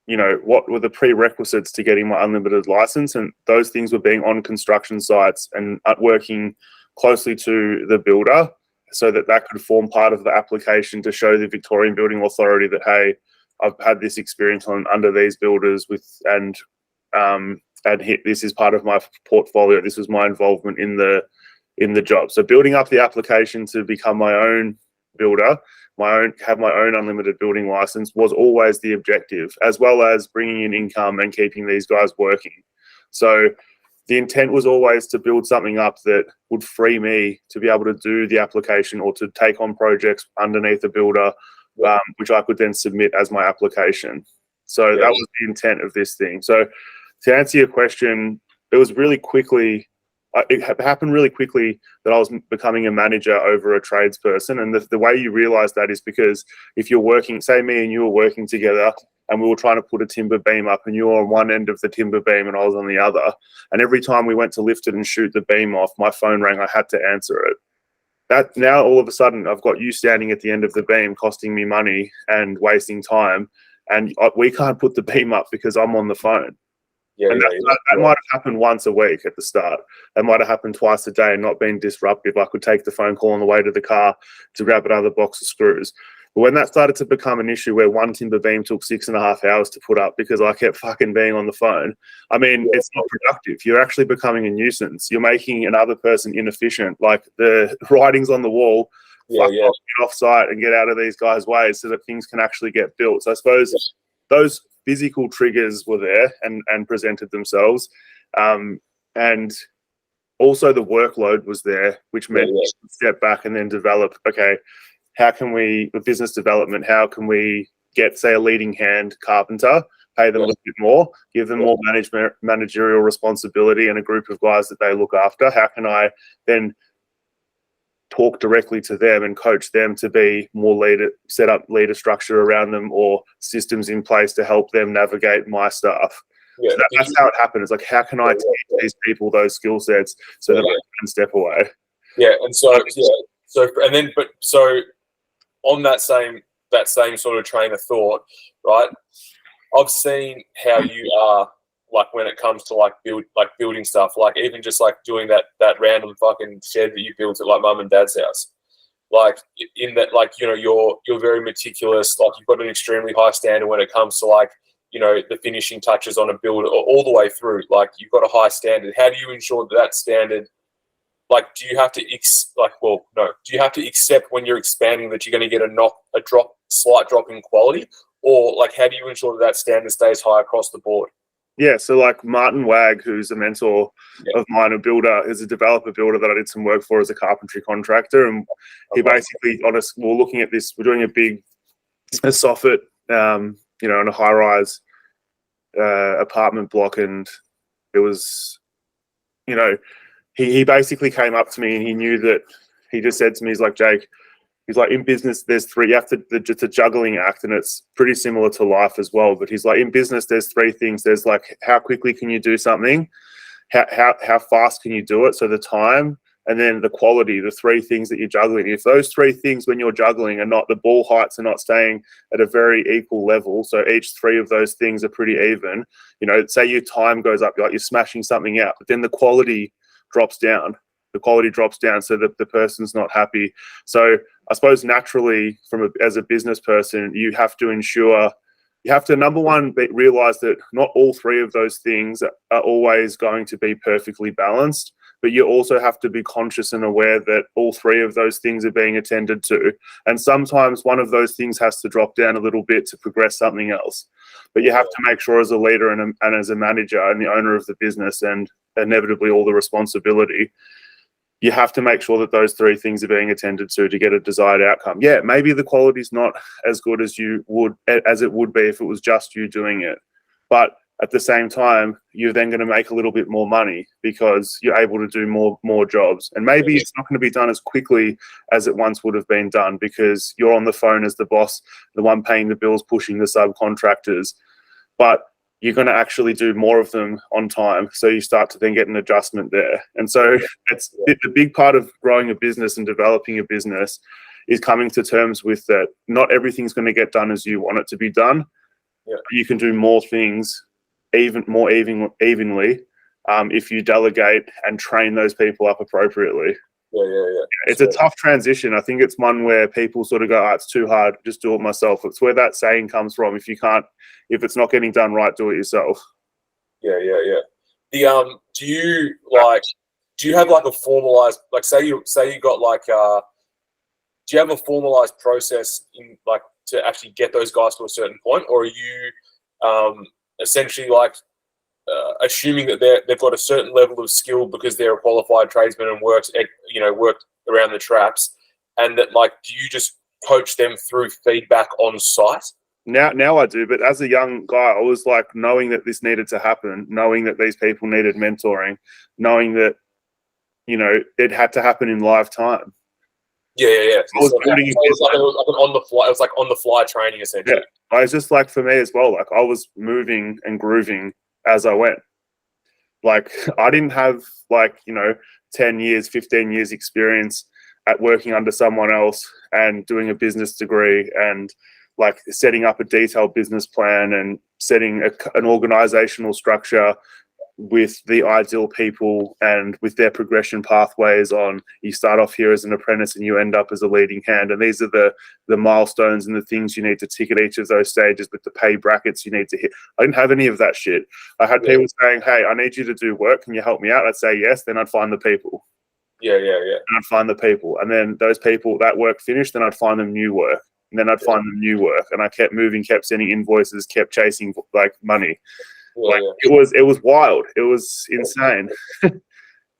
you know, what were the prerequisites to getting my unlimited license, and those things were being on construction sites and working closely to the builder so that could form part of the application to show the Victorian Building Authority that, hey, I've had this experience under these builders and this is part of my portfolio. This was my involvement in the job. So building up the application to become my own builder, have my own unlimited building license was always the objective, as well as bringing in income and keeping these guys working. So the intent was always to build something up that would free me to be able to do the application or to take on projects underneath the builder, which I could then submit as my application. So that was the intent of this thing. So to answer your question, it was really quickly it happened really quickly that I was becoming a manager over a tradesperson. And the way you realize that is because if you're working, say me and you were working together and we were trying to put a timber beam up and you were on one end of the timber beam and I was on the other. And every time we went to lift it and shoot the beam off, my phone rang, I had to answer it. That now all of a sudden I've got you standing at the end of the beam costing me money and wasting time. And we can't put the beam up because I'm on the phone. And that might have happened once a week at the start. That might have happened twice a day and not been disruptive. I could take the phone call on the way to the car to grab another box of screws. But when that started to become an issue where one timber beam took 6.5 hours to put up because I kept fucking being on the phone, I mean, it's not productive. You're actually becoming a nuisance. You're making another person inefficient. Like the writing's on the wall, get off site and get out of these guys' ways so that things can actually get built. So I suppose those physical triggers were there and presented themselves. And also the workload was there, which meant step back and then develop, okay, how can we, with business development, how can we get, say, a leading hand carpenter, pay them a little bit more, give them more managerial responsibility and a group of guys that they look after? How can I then talk directly to them and coach them to be more leader, set up leader structure around them or systems in place to help them navigate my stuff? So that's how it happened. It's like, how can I teach these people those skill sets so that they can step away? And so on that same sort of train of thought, right? I've seen how you are, like when it comes to building stuff, like even just like doing that random fucking shed that you built at like mum and dad's house. Like in that, like, you know, you're very meticulous. Like you've got an extremely high standard when it comes to like, you know, the finishing touches on a build all the way through. Like you've got a high standard. How do you ensure that standard? Like, do you have to do you have to accept when you're expanding that you're going to get a slight drop in quality, or like how do you ensure that standard stays high across the board? Yeah, so like Martin Wag, who's a mentor of mine, a builder, is a developer builder that I did some work for as a carpentry contractor, and he basically, we're looking at this, we're doing a soffit, you know, in a high-rise apartment block, and it was, you know, he basically came up to me and he knew that, he just said to me, he's like, Jake, he's like, in business, there's three, you have to, it's a juggling act, and it's pretty similar to life as well. But he's like, in business, there's three things. There's like, how quickly can you do something? How fast can you do it? So the time, and then the quality, the three things that you're juggling. If those three things when you're juggling are not, the ball heights are not staying at a very equal level, so each three of those things are pretty even, you know, say your time goes up, like you're smashing something out, but then the quality drops down. The quality drops down so that the person's not happy. So I suppose naturally, as a business person, you have to ensure, you have to, number one, realize that not all three of those things are always going to be perfectly balanced, but you also have to be conscious and aware that all three of those things are being attended to. And sometimes one of those things has to drop down a little bit to progress something else. But you have to make sure as a leader and as a manager and the owner of the business, and inevitably all the responsibility, you have to make sure that those three things are being attended to get a desired outcome. Yeah, maybe the quality's not as good as it would be if it was just you doing it. But at the same time, you're then going to make a little bit more money because you're able to do more jobs. And maybe it's not going to be done as quickly as it once would have been done because you're on the phone as the boss, the one paying the bills, pushing the subcontractors. But you're going to actually do more of them on time. So you start to then get an adjustment there. And so it's the big part of growing a business and developing a business is coming to terms with that. Not everything's going to get done as you want it to be done. Yeah. You can do more things even more evenly if you delegate and train those people up appropriately. Yeah. It's a tough transition. I think it's one where people sort of go, oh, it's too hard, just do it myself. It's where that saying comes from. If it's not getting done right, do it yourself. Yeah. Do you have like a formalized, like say you got like do you have a formalized process in like to actually get those guys to a certain point, or are you essentially like assuming that they've got a certain level of skill because they're a qualified tradesman and worked around the traps, and that like do you just coach them through feedback on site? Now I do, but as a young guy, I was like knowing that this needed to happen, knowing that these people needed mentoring, knowing that you know, it had to happen in live time. Yeah. I was So building it was like an on the fly. It was like on the fly training essentially. Yeah, I was just like, for me as well, like I was moving and grooving as I went. Like I didn't have like, you know, 10 years, 15 years experience at working under someone else and doing a business degree and like setting up a detailed business plan and setting an organizational structure with the ideal people and with their progression pathways on. You start off here as an apprentice and you end up as a leading hand, and these are the milestones and the things you need to tick at each of those stages with the pay brackets you need to hit. I didn't have any of that shit. I had people saying, hey, I need you to do work, can you help me out? I'd say yes, then I'd find the people. And I'd find the people, and then those people, that work finished, then I'd find them new work, and then I'd find them new work, and I kept moving, kept sending invoices, kept chasing like money. It was wild. It was insane.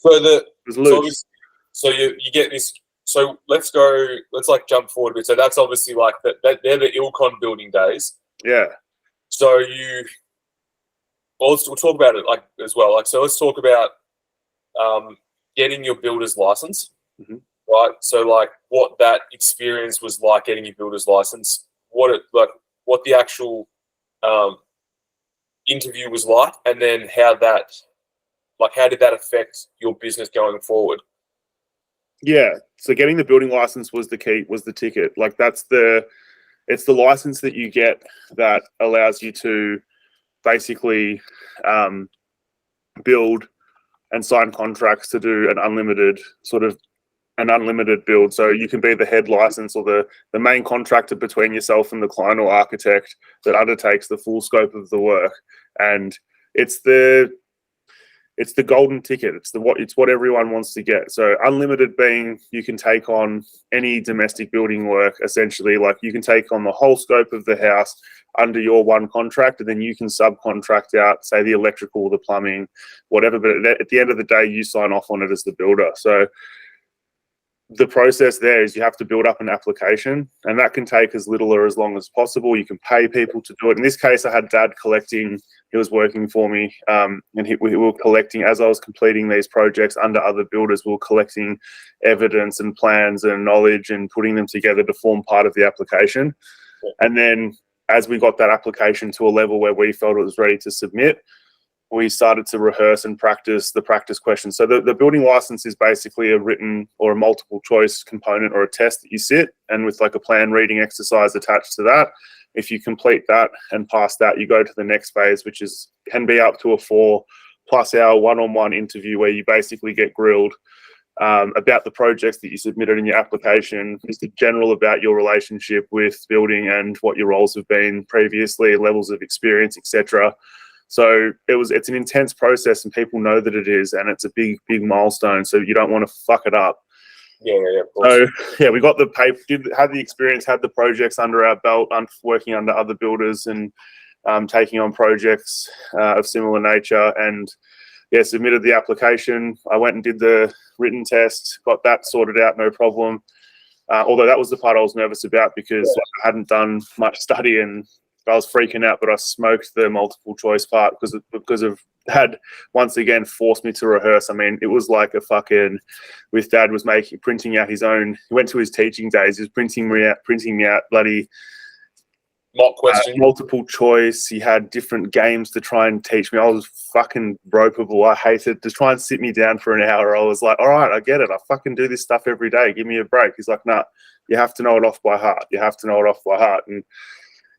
So you get this. So let's like jump forward a bit. So that's obviously like that. They're the Ilcon building days. Yeah. So we'll talk about it like as well. Like, so let's talk about getting your builder's license, right? So like what that experience was like getting your builder's license, what the actual interview was like, and then how did that affect your business going forward? Yeah, so getting the building license was the key, was the ticket. Like it's the license that you get that allows you to basically build and sign contracts to do an unlimited build. So you can be the head license or the main contractor between yourself and the client or architect that undertakes the full scope of the work. And it's the golden ticket. It's what everyone wants to get. So unlimited being you can take on any domestic building work, essentially. Like you can take on the whole scope of the house under your one contract, and then you can subcontract out, say, the electrical, the plumbing, whatever. But at the end of the day, you sign off on it as the builder. So the process there is you have to build up an application, and that can take as little or as long as possible. You can pay people to do it. In this case, I had Dad collecting. He was working for me, and we were collecting, as I was completing these projects under other builders, we were collecting evidence and plans and knowledge and putting them together to form part of the application. And then as we got that application to a level where we felt it was ready to submit, we started to rehearse and practice the practice questions. So the building license is basically a written or a multiple choice component or a test that you sit, and with like a plan reading exercise attached to that. If you complete that and pass that, you go to the next phase, which can be up to a 4+ hour one-on-one interview where you basically get grilled about the projects that you submitted in your application, just general about your relationship with building and what your roles have been previously, levels of experience, etc. So it's an intense process, and people know that it is, and it's a big milestone. So you don't want to fuck it up. Yeah. Of course. So yeah, we got the paper, had the experience, had the projects under our belt, working under other builders and taking on projects of similar nature, and yeah, submitted the application. I went and did the written test, got that sorted out, no problem. Although that was the part I was nervous about because I hadn't done much study and I was freaking out, but I smoked the multiple choice part because of Dad once again forced me to rehearse. I mean, it was like a fucking, with Dad was printing out his own. He went to his teaching days. He was printing me out bloody mock question, multiple choice. He had different games to try and teach me. I was fucking ropeable. I hated to try and sit me down for an hour. I was like, all right, I get it. I fucking do this stuff every day. Give me a break. He's like, nah, you have to know it off by heart. And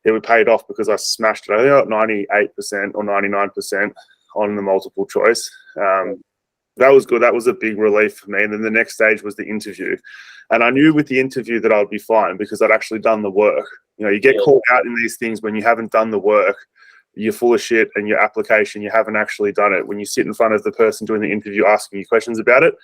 it would paid off because I smashed it. I got 98% or 99% on the multiple choice. That was good. That was a big relief for me. And then the next stage was the interview. And I knew with the interview that I would be fine because I'd actually done the work. You know, you get called out in these things when you haven't done the work. You're full of shit, and your application, you haven't actually done it. When you sit in front of the person doing the interview asking you questions about it,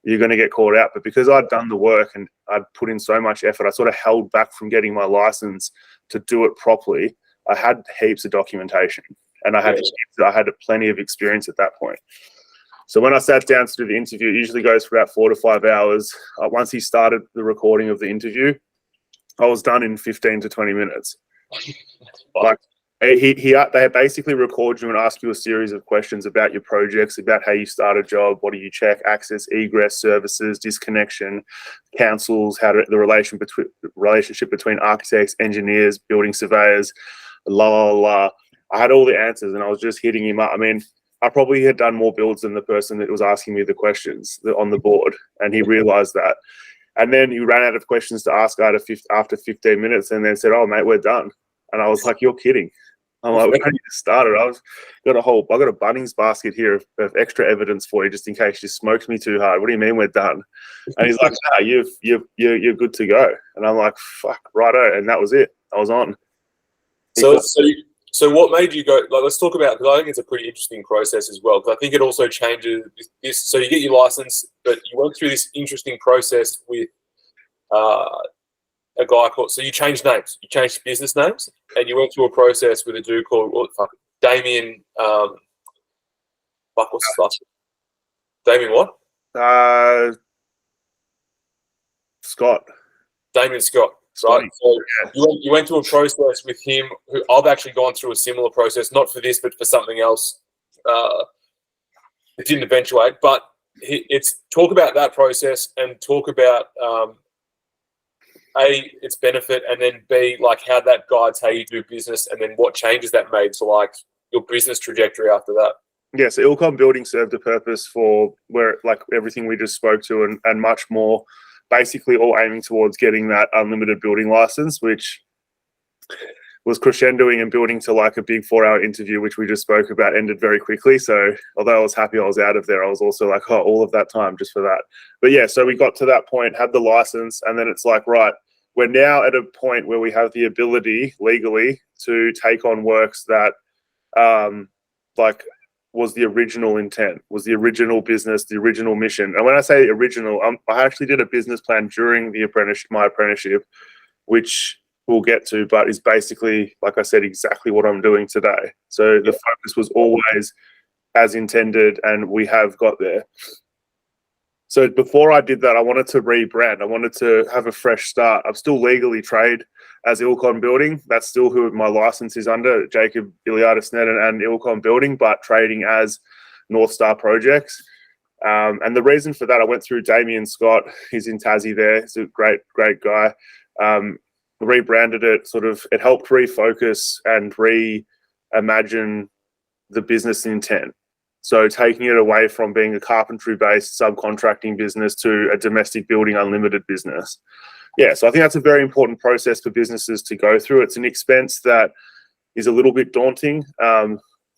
you're going to get called out. But because I'd done the work and I'd put in so much effort, I sort of held back from getting my license to do it properly. I had heaps of documentation, and I had plenty of experience at that point. So when I sat down to do the interview, it usually goes for about 4 to 5 hours. Once he started the recording of the interview, I was done in 15 to 20 minutes. Like They basically record you and ask you a series of questions about your projects, about how you start a job, what do you check, access, egress, services, disconnection, councils, the relationship between architects, engineers, building surveyors, la la la. I had all the answers, and I was just hitting him up. I mean, I probably had done more builds than the person that was asking me the questions on the board, and he realized that. And then he ran out of questions to ask after 15 minutes, and then said, "Oh, mate, we're done." And I was like, "You're kidding." I'm like, "We only just started." I got a Bunnings basket here of extra evidence for you, just in case you smoked me too hard. What do you mean we're done? And he's like, "Nah, you're good to go." And I'm like, "Fuck, righto." And that was it. I was on. So what made you go? Like, let's talk about, because I think it's a pretty interesting process as well. Because I think it also changes this. So you get your license, but you went through this interesting process with a guy called. So you changed names. You changed business names, and you went through a process with a dude called Damien. What's his last name? Damien what? Scott. Damien Scott. Right. So you went through a process with him. Who I've actually gone through a similar process, not for this, but for something else. It didn't eventuate, but it's talk about that process and talk about A, its benefit, and then B, like how that guides how you do business, and then what changes that made to like your business trajectory after that. Yeah, so Ilcom Building served a purpose for where like everything we just spoke to and much more, basically all aiming towards getting that unlimited building license, which was crescendoing and building to like a big 4-hour interview, which we just spoke about, ended very quickly. So although I was happy I was out of there, I was also like, oh, all of that time just for that. But yeah, so we got to that point, had the license, and then it's like, right, we're now at a point where we have the ability legally to take on works that like was the original intent, was the original business, the original mission. And when I say original, I actually did a business plan during my apprenticeship, which we'll get to, but is basically, like I said, exactly what I'm doing today. So the focus was always as intended, and we have got there. So before I did that, I wanted to rebrand. I wanted to have a fresh start. I'm still legally trade as Ilcom Building. That's still who my license is under, Jacob, Iliadis, Snedden, and Ilcom Building, but trading as North Star Projects. And the reason for that, I went through Damien Scott. He's in Tassie there. He's a great guy. Rebranded it, it helped refocus and reimagine the business intent. So taking it away from being a carpentry-based subcontracting business to a domestic building unlimited business. Yeah, so I think that's a very important process for businesses to go through. It's an expense that is a little bit daunting,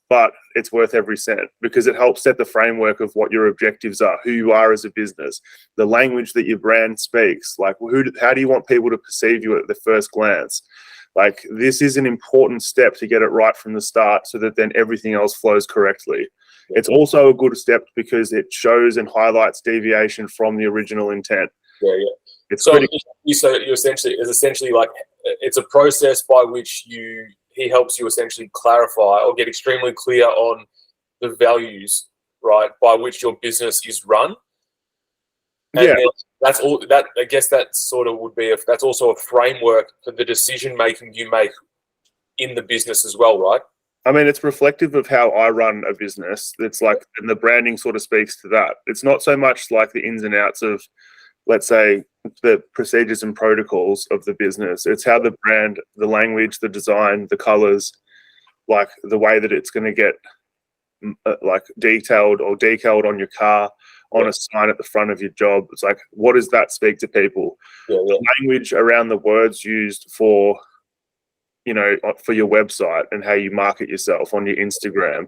but it's worth every cent because it helps set the framework of what your objectives are, who you are as a business, the language that your brand speaks, like how do you want people to perceive you at the first glance? Like, this is an important step to get it right from the start so that then everything else flows correctly. It's also a good step because it shows and highlights deviation from the original intent. Yeah. It's so you essentially like, it's a process by which he helps you essentially clarify or get extremely clear on the values, right, by which your business is run. And that's all. That, I guess, that sort of would be that's also a framework for the decision making you make in the business as well, right? I mean, it's reflective of how I run a business. It's like, and the branding sort of speaks to that. It's not so much like the ins and outs of, let's say, the procedures and protocols of the business. It's how the brand, the language, the design, the colors, like the way that it's going to get like detailed or decaled on your car, on a sign at the front of your job. It's like, what does that speak to people? The language around the words used for, for your website and how you market yourself on your Instagram,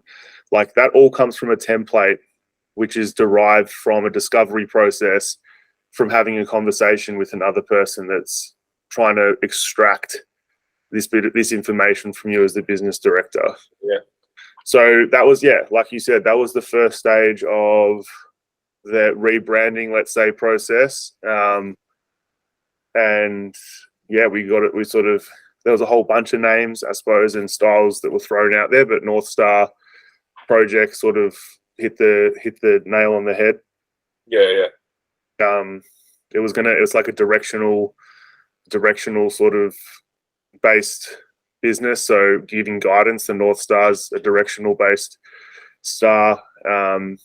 like that all comes from a template, which is derived from a discovery process, from having a conversation with another person that's trying to extract this information from you as the business director. Yeah. So that was, like you said, that was the first stage of the rebranding, let's say, process. And we got it. There was a whole bunch of names, I suppose, and styles that were thrown out there, but North Star Project sort of hit the nail on the head. Yeah. It was like a directional sort of based business. So giving guidance, the North Star's a directional based star.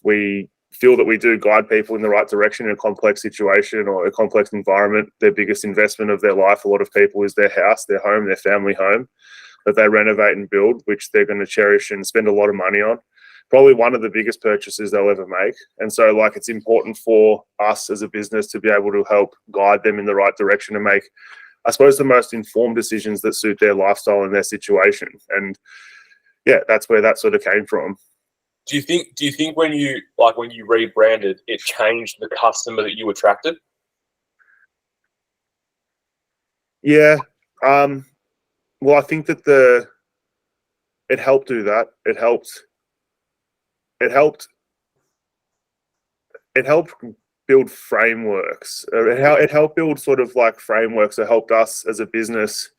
We feel that we do guide people in the right direction in a complex situation or a complex environment. Their biggest investment of their life, a lot of people, is their house, their home, their family home that they renovate and build, which they're going to cherish and spend a lot of money on. Probably one of the biggest purchases they'll ever make. And so like it's important for us as a business to be able to help guide them in the right direction and make, I suppose, the most informed decisions that suit their lifestyle and their situation. And yeah, that's where that sort of came from. Do you think when you rebranded, it changed the customer that you attracted? Yeah. Well, I think that it helped do that. It helped build frameworks. It helped build sort of like frameworks that helped us as a business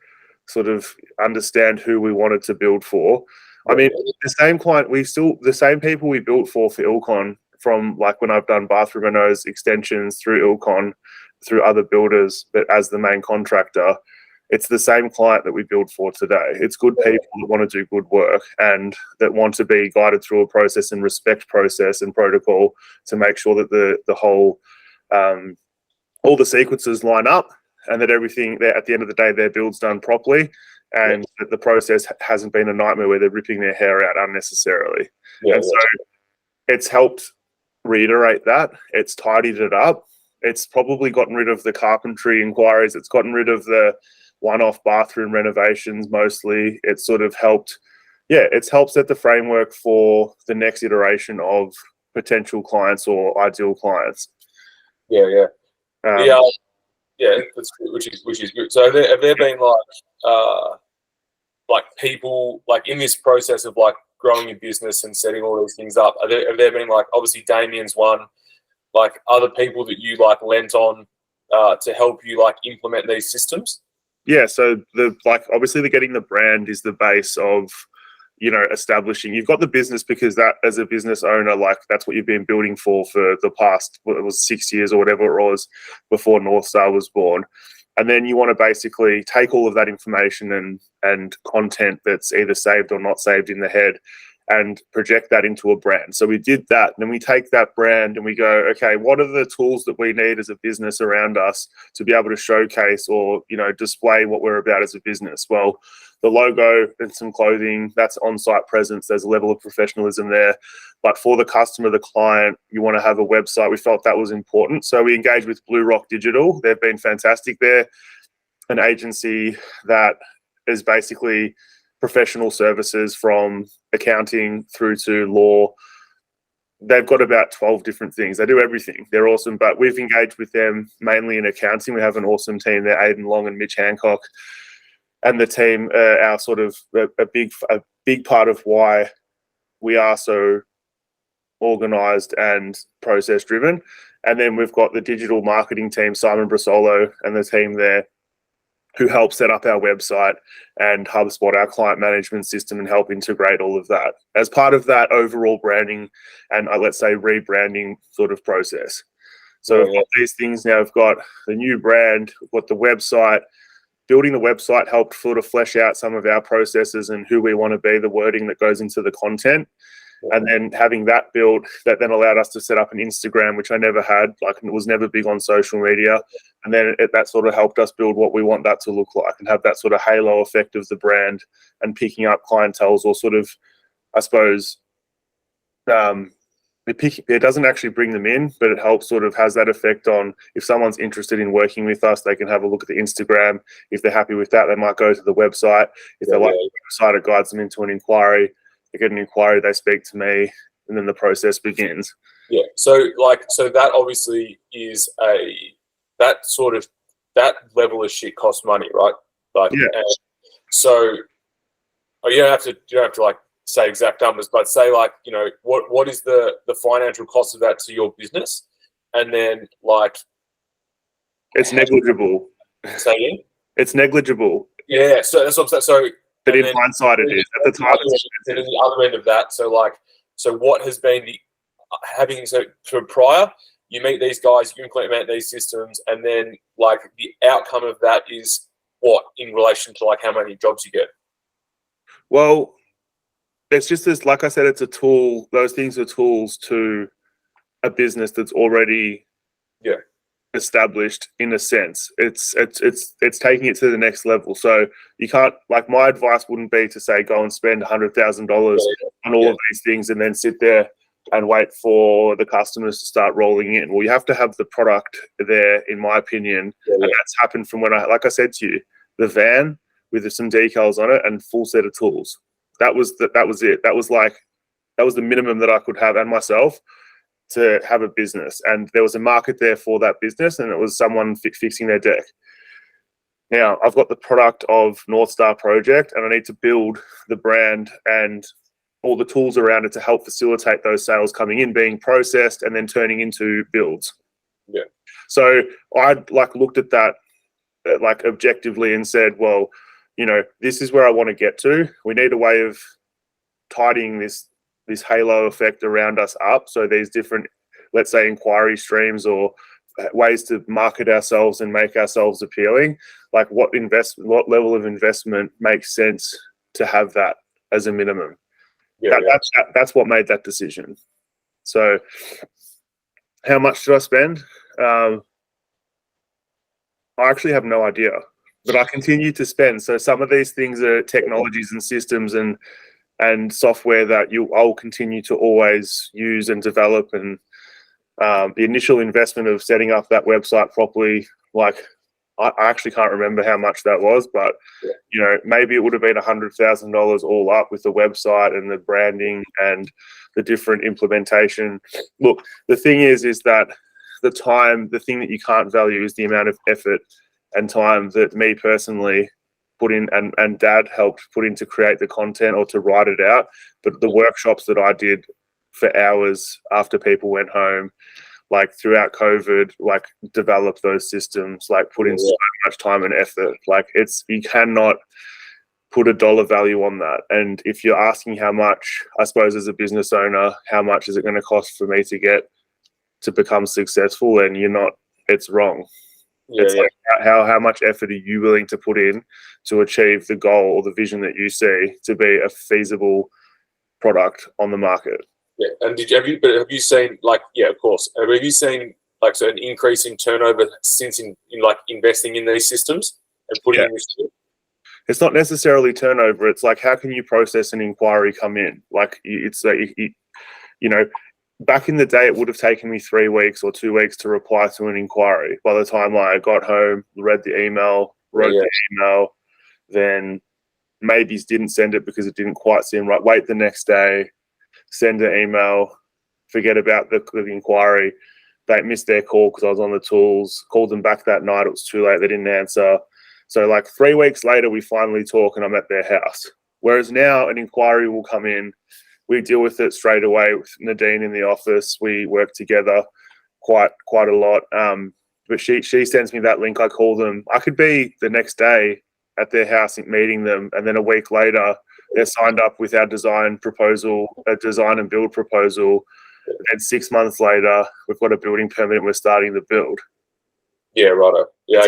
sort of understand who we wanted to build for. I mean, the same client, the same people we built for Ilcon, from like when I've done bathroom renos, extensions through Ilcon, through other builders, but as the main contractor, it's the same client that we build for today. It's good people that want to do good work and that want to be guided through a process and respect process and protocol to make sure that the whole, all the sequences line up and that everything there at the end of the day, their build's done properly. And that the process hasn't been a nightmare where they're ripping their hair out unnecessarily. So it's helped reiterate that. It's tidied it up. It's probably gotten rid of the carpentry inquiries. It's gotten rid of the one-off bathroom renovations mostly. It's sort of helped, it's helped set the framework for the next iteration of potential clients or ideal clients. That's good, which is good. So have there been like people like in this process of like growing your business and setting all these things up? Have there been like, obviously Damien's one, like other people that you like lent on to help you like implement these systems? Yeah, so obviously getting the brand is the base of, establishing. You've got the business because that as a business owner, like that's what you've been building for the past, it was 6 years or whatever it was before North Star was born. And then you want to basically take all of that information and content that's either saved or not saved in the head and project that into a brand. So we did that. And then we take that brand and we go, okay, what are the tools that we need as a business around us to be able to showcase or, display what we're about as a business? Well, the logo and some clothing, that's on-site presence. There's a level of professionalism there. But for the customer, the client, you want to have a website. We felt that was important. So we engaged with Blue Rock Digital. They've been fantastic. They're an agency that is basically professional services from accounting through to law. They've got about 12 different things. They do everything. They're awesome. But we've engaged with them mainly in accounting. We have an awesome team there, Aidan Long and Mitch Hancock. And the team are sort of a big part of why we are so organized and process driven. And then we've got the digital marketing team, Simon Brasolo and the team there, who help set up our website and HubSpot, our client management system, and help integrate all of that as part of that overall branding and let's say rebranding sort of process. So we've got these things now. We've got the new brand, we've got the website. Building the website helped sort of flesh out some of our processes and who we want to be, the wording that goes into the content. And then having that built, that then allowed us to set up an Instagram, which I never had, like it was never big on social media. And then that sort of helped us build what we want that to look like and have that sort of halo effect of the brand and picking up clientels or sort of, I suppose, it doesn't actually bring them in, but it helps sort of has that effect on if someone's interested in working with us, they can have a look at the Instagram. If they're happy with that, they might go to the website. If they like the website, it guides them into an inquiry. They get an inquiry, they speak to me, and then the process begins. Yeah. So that obviously is that level of shit costs money, right? Like, yeah. So you don't have to like say exact numbers, but say like, what is the financial cost of that to your business? And then like, it's negligible. Say again? It's negligible. Yeah. So that's what I'm saying. So, but in hindsight, it is. At the time, and at the other end of that, so what has been for prior, you meet these guys, you implement these systems, and then like the outcome of that is what in relation to like how many jobs you get? Well, it's just this, like I said, it's a tool. Those things are tools to a business that's already established in a sense. It's taking it to the next level. So you can't, like, my advice wouldn't be to say go and spend $100,000 on all of these things and then sit there and wait for the customers to start rolling in. Well, you have to have the product there, in my opinion, and that's happened from when like I said to you, the van with some decals on it and full set of tools. That was it. That was the minimum that I could have, and myself, to have a business. And there was a market there for that business, and it was someone fixing their deck. Now I've got the product of North Star Project, and I need to build the brand and all the tools around it to help facilitate those sales coming in, being processed, and then turning into builds. Yeah. So I looked at that objectively and said, well, this is where I want to get to. We need a way of tidying this halo effect around us up. So these different, let's say, inquiry streams or ways to market ourselves and make ourselves appealing. Like what level of investment makes sense to have that as a minimum. That's what made that decision. So how much did I spend? I actually have no idea, but I continue to spend. So some of these things are technologies and systems and software that I'll continue to always use and develop. And the initial investment of setting up that website properly, I actually can't remember how much that was, but maybe it would have been $100,000 all up with the website and the branding and the different implementation. Look, the thing is that the thing that you can't value is the amount of effort and time that me personally put in and Dad helped put in to create the content or to write it out. But the workshops that I did for hours after people went home, throughout COVID, develop those systems, put in so much time and effort. You cannot put a dollar value on that. And if you're asking how much, I suppose as a business owner, how much is it going to cost for me to become successful? And it's wrong. How much effort are you willing to put in to achieve the goal or the vision that you see to be a feasible product on the market? Yeah, and have you seen of course. Have you seen an increase in turnover since in investing in these systems and putting in this? It's not necessarily turnover. It's how can you process an inquiry come in? Back in the day, it would have taken me 3 weeks or 2 weeks to reply to an inquiry. By the time I got home, read the email, wrote the email, then maybe didn't send it because it didn't quite seem right. Wait the next day, send an email, forget about the inquiry. They missed their call because I was on the tools, called them back that night. It was too late. They didn't answer. So 3 weeks later, we finally talk and I'm at their house. Whereas now an inquiry will come in. We deal with it straight away with Nadine in the office. We work together quite a lot. But she sends me that link. I call them. I could be the next day at their house meeting them, and then a week later they're signed up with our design and build proposal. And 6 months later, we've got a building permit and we're starting the build. Yeah, righto. Yeah.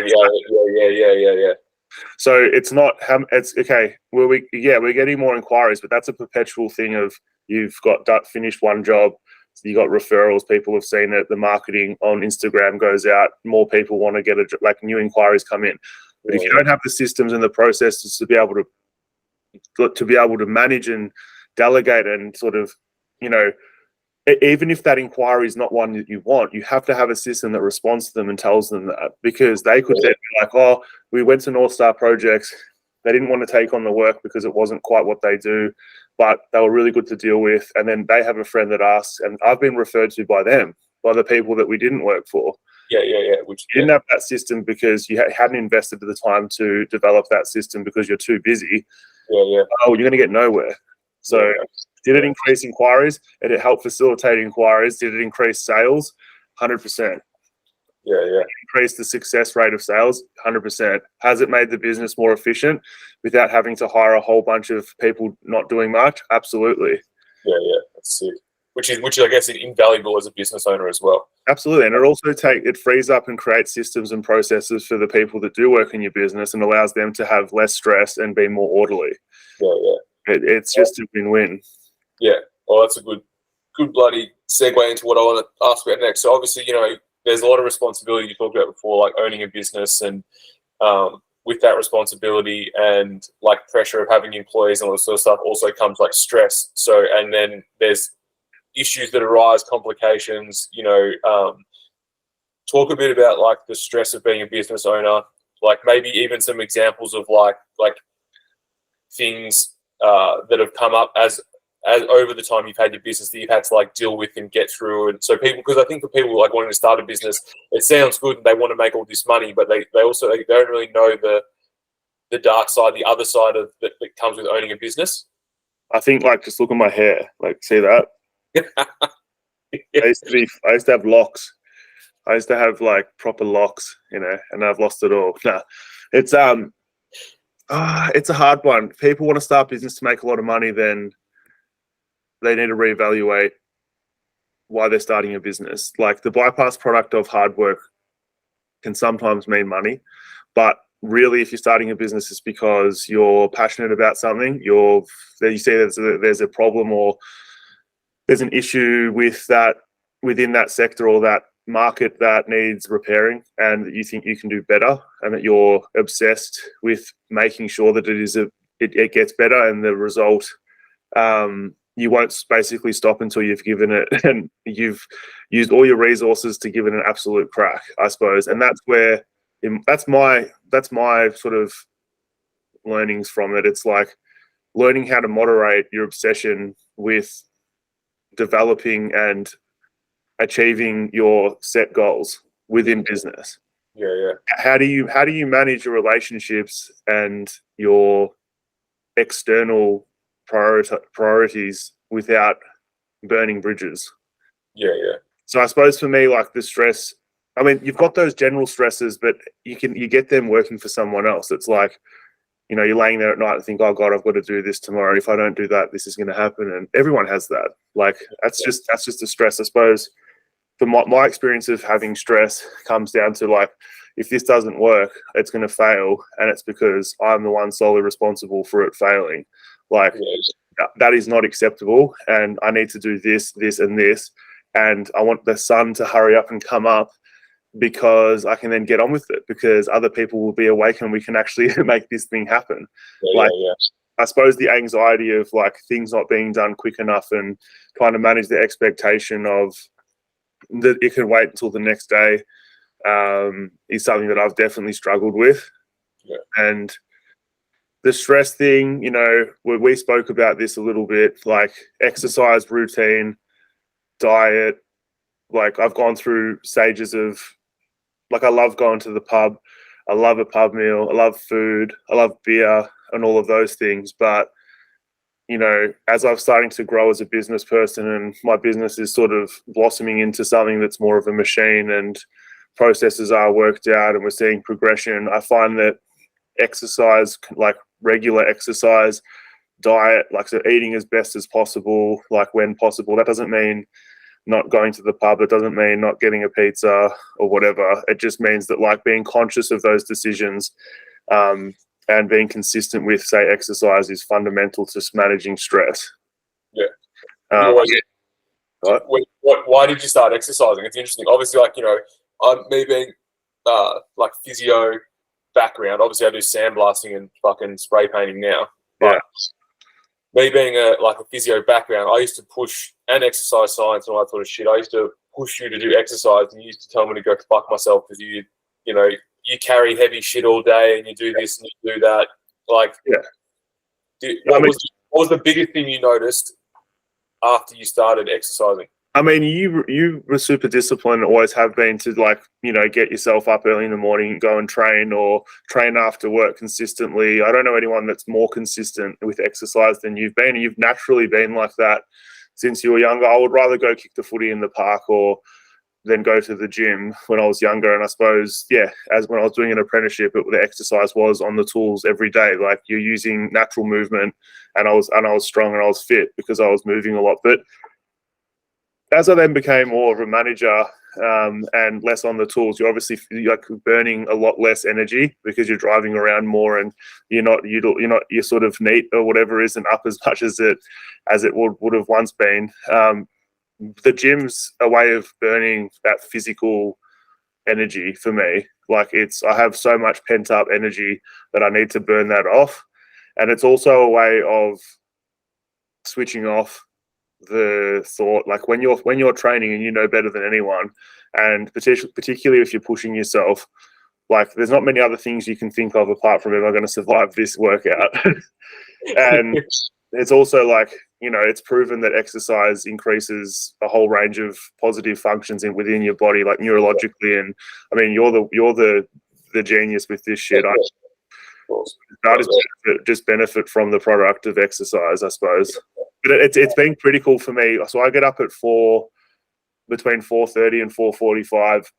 So it's not. It's okay. We're getting more inquiries, but that's a perpetual thing of you've got finished one job, you got referrals, people have seen it, the marketing on Instagram goes out, more people want to get new inquiries come in. But if you don't have the systems and the processes to be able to manage and delegate and sort of, even if that inquiry is not one that you want, you have to have a system that responds to them and tells them that, because they could then be oh, we went to North Star Projects. They didn't want to take on the work because it wasn't quite what they do, but they were really good to deal with. And then they have a friend that asks, and I've been referred to by them, by the people that we didn't work for. Which you didn't have that system because you hadn't invested the time to develop that system because you're too busy. Oh, you're going to get nowhere. So did it increase inquiries? Did it help facilitate inquiries? Did it increase sales? 100%. Increase the success rate of sales? 100%. Has it made the business more efficient without having to hire a whole bunch of people not doing much? Absolutely. That's it. Which I guess is invaluable as a business owner as well. Absolutely. And it frees up and creates systems and processes for the people that do work in your business and allows them to have less stress and be more orderly. It's just a win-win. Yeah. Well, that's a good bloody segue into what I want to ask about next. So obviously, there's a lot of responsibility you talked about before, like owning a business, and with that responsibility and like pressure of having employees and all this sort of stuff also comes like stress. So, and then there's issues that arise, complications, talk a bit about like the stress of being a business owner, like maybe even some examples of like things that have come up as over the time you've had your business that you've had to like deal with and get through. And so people, because I think for people like wanting to start a business, it sounds good and they want to make all this money, but they also they don't really know the dark side, the other side of that comes with owning a business. I think like just look at my hair, like see that. I used to have locks. I used to have like proper locks, and I've lost it all. Nah, it's a hard one. People want to start business to make a lot of money, then they need to reevaluate why they're starting a business. Like the bypass product of hard work can sometimes mean money, but really, if you're starting a business, it's because you're passionate about something. You see there's a problem or there's an issue with that within that sector or that market that needs repairing, and that you think you can do better, and that you're obsessed with making sure that it gets better, and the result you won't basically stop until you've given it and you've used all your resources to give it an absolute crack, I suppose. And that's my sort of learnings from it. It's like learning how to moderate your obsession with developing and achieving your set goals within business. Yeah. How do you manage your relationships and your external priorities without burning bridges? Yeah. So I suppose for me, like the stress, I mean, you've got those general stresses, but you get them working for someone else. It's like, you're laying there at night and think, oh God, I've got to do this tomorrow. If I don't do that, this is going to happen. And everyone has that. Like that's just a stress, I suppose. For my experience of having stress comes down to like, if this doesn't work, it's going to fail, and it's because I'm the one solely responsible for it failing. Like that is not acceptable, and I need to do this, and this, and I want the sun to hurry up and come up because I can then get on with it, because other people will be awake and we can actually make this thing happen. I suppose the anxiety of like things not being done quick enough and trying to manage the expectation of that it can wait until the next day is something that I've definitely struggled with. Yeah. And the stress thing, we spoke about this a little bit, like exercise routine, diet. Like I've gone through stages of, like I love going to the pub. I love a pub meal. I love food. I love beer and all of those things. But, as I'm starting to grow as a business person and my business is sort of blossoming into something that's more of a machine and processes are worked out and we're seeing progression, I find that exercise, like regular exercise, diet, like so eating as best as possible, like when possible. That doesn't mean not going to the pub. It doesn't mean not getting a pizza or whatever. It just means that like being conscious of those decisions and being consistent with, say, exercise is fundamental to managing stress. Yeah. Right? Why did you start exercising? It's interesting. Obviously, like, me being like physio background, obviously I do sandblasting and fucking spray painting now. But me being a physio background, I used to push, and exercise science and all that sort of shit, I used to push you to do exercise, and you used to tell me to go fuck myself because you carry heavy shit all day and you do this and you do that. Like, what was the biggest thing you noticed after you started exercising? I mean, you were super disciplined, always have been, to like, get yourself up early in the morning, go and train, or train after work consistently. I don't know anyone that's more consistent with exercise than you've been. You've naturally been like that since you were younger. I would rather go kick the footy in the park or than go to the gym when I was younger. And I suppose, as when I was doing an apprenticeship, the exercise was on the tools every day. Like you're using natural movement, and I was strong and I was fit because I was moving a lot. But as I then became more of a manager and less on the tools, you're obviously like burning a lot less energy because you're driving around more, and you're sort of neat or whatever isn't up as much as it would have once been. The gym's a way of burning that physical energy for me. Like I have so much pent up energy that I need to burn that off, and it's also a way of switching off the thought. Like when you're training and you know better than anyone, and particularly if you're pushing yourself, like there's not many other things you can think of apart from, am I going to survive this workout? And it's also like, it's proven that exercise increases a whole range of positive functions within your body, like neurologically. And I mean, you're the genius with this shit. I just benefit from the product of exercise, I suppose. But it's been pretty cool for me. So I get up at between 4:30 and 4:45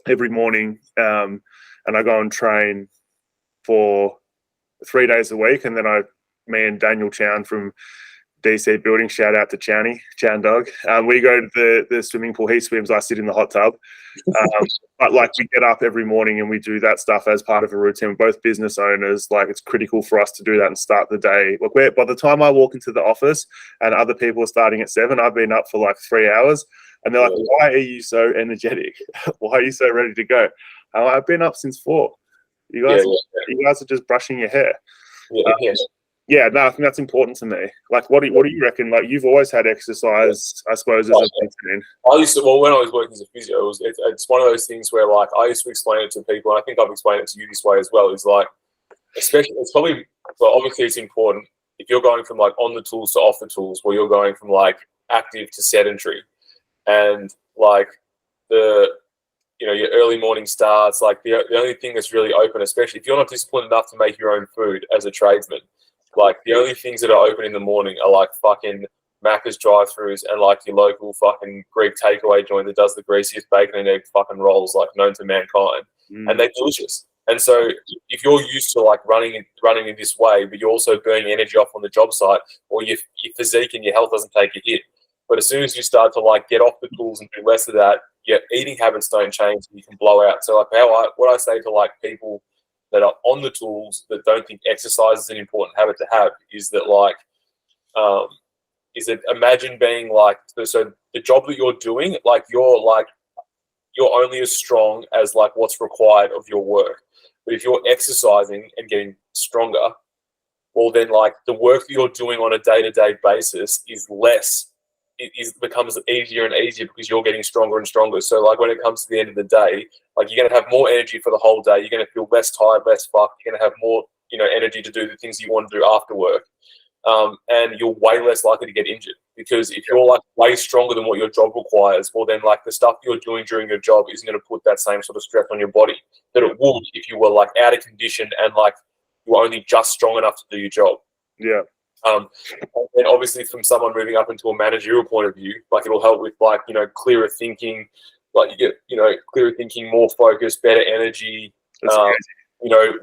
every morning, and I go and train for 3 days a week, and then me and Daniel Chown from DC Building, shout out to Chown Dog. We go to the swimming pool. He swims, I sit in the hot tub. But like we get up every morning and we do that stuff as part of a routine. We're both business owners. Like it's critical for us to do that and start the day. Like by the time I walk into the office and other people are starting at 7, I've been up for like 3 hours, and they're like, "Why are you so energetic? Why are you so ready to go?" I've been up since 4. You guys are just brushing your hair. Yeah, no, I think that's important to me. Like, what do you reckon? Like, you've always had exercise, I suppose, as a routine. When I was working as a physio, it's one of those things where, like, I used to explain it to people, and I think I've explained it to you this way as well. Is like, especially, it's probably, well, obviously, it's important if you're going from like on the tools to off the tools, or you're going from like active to sedentary, and like your early morning starts. Like the only thing that's really open, especially if you're not disciplined enough to make your own food as a tradesman. Like, the only things that are open in the morning are, like, fucking Macca's drive-thrus and, like, your local fucking Greek takeaway joint that does the greasiest bacon and egg fucking rolls, like, known to mankind. And they're delicious. And so if you're used to, like, running in this way, but you're also burning energy off on the job site, or your physique and your health doesn't take a hit. But as soon as you start to, like, get off the tools and do less of that, your eating habits don't change and you can blow out. So, like, what I say to, like, people that are on the tools that don't think exercise is an important habit to have is that, like, imagine being like, so the job that you're doing, like, you're only as strong as like what's required of your work. But if you're exercising and getting stronger, well, then like the work that you're doing on a day-to-day basis is less. Becomes easier and easier because you're getting stronger and stronger. So like when it comes to the end of the day, like you're going to have more energy for the whole day. You're going to feel less tired, less fucked. You're going to have more, energy to do the things you want to do after work. And you're way less likely to get injured because if you're like way stronger than what your job requires, well then like the stuff you're doing during your job isn't going to put that same sort of stress on your body that it would if you were like out of condition and like you were only just strong enough to do your job. Yeah. And obviously from someone moving up into a managerial point of view, like it'll help with like, clearer thinking, like you get, clearer thinking, more focus, better energy,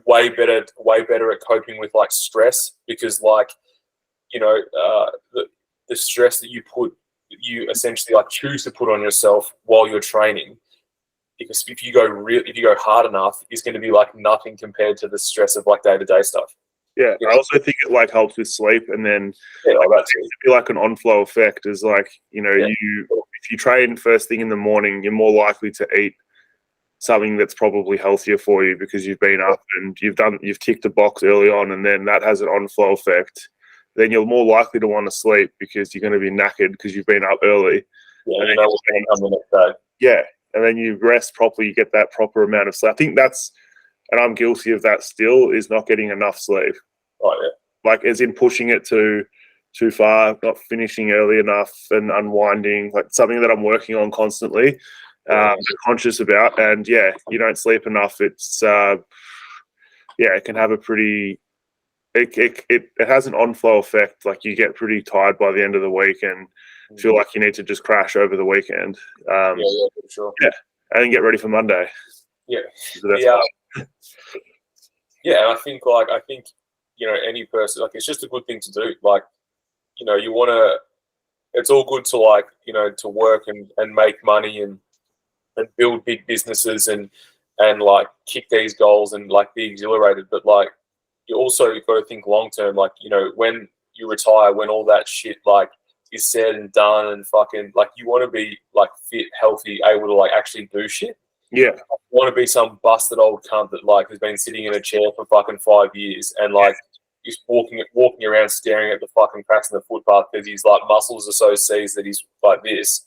way better at coping with like stress because like, the stress that you essentially like choose to put on yourself while you're training, because if you go hard enough, it's going to be like nothing compared to the stress of like day-to-day stuff. Yeah, I also think it like helps with sleep, and then it's like an on-flow effect. Is like if you train first thing in the morning, you're more likely to eat something that's probably healthier for you because you've been up and you've ticked a box early on, and then that has an on-flow effect. Then you're more likely to want to sleep because you're going to be knackered because you've been up early. Yeah, and what's going to come the next day. Yeah, and then you rest properly, you get that proper amount of sleep. I think that's, and I'm guilty of that still, is not getting enough sleep. Oh, yeah. Like as in pushing it too far, not finishing early enough and unwinding, like something that I'm working on constantly, conscious about. And yeah, you don't sleep enough. It's, it can have a pretty, it has an on-flow effect. Like you get pretty tired by the end of the week and feel like you need to just crash over the weekend. For sure. Yeah, and then get ready for Monday. Yeah. Yeah, and I think any person, like, it's just a good thing to do. Like, you want to, it's all good to like, to work and make money and and build big businesses and like kick these goals and like be exhilarated. But like you also got to think long term. Like, you know, when you retire, when all that shit like is said and done and fucking like you want to be like fit, healthy, able to like actually do shit. Yeah. You want to be some busted old cunt that like has been sitting in a chair for fucking 5 years and like just walking around staring at the fucking cracks in the footpath because his like muscles are so seized that he's like this.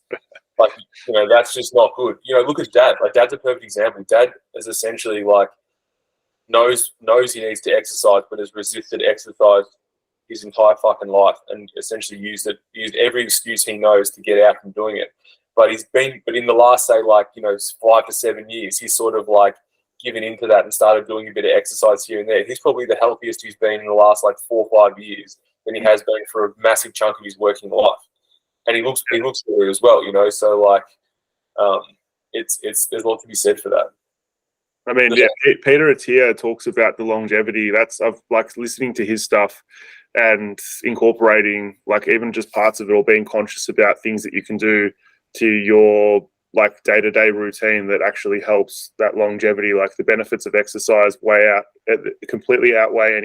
Like, you know, that's just not good. You know, look at Dad. Like, Dad's a perfect example. Dad is essentially like knows he needs to exercise, but has resisted exercise his entire fucking life and essentially used every excuse he knows to get out from doing it. But in the last, say, like, you know, 5 to 7 years, he's sort of like given into that and started doing a bit of exercise here and there. He's probably the healthiest he's been in the last like 4 or 5 years than he has been for a massive chunk of his working life. And he looks good as well, you know. So like, it's there's a lot to be said for that. I mean, yeah, Peter Attia talks about the longevity. I've like listening to his stuff and incorporating like even just parts of it or being conscious about things that you can do to your like day-to-day routine that actually helps that longevity. Like the benefits of exercise completely outweigh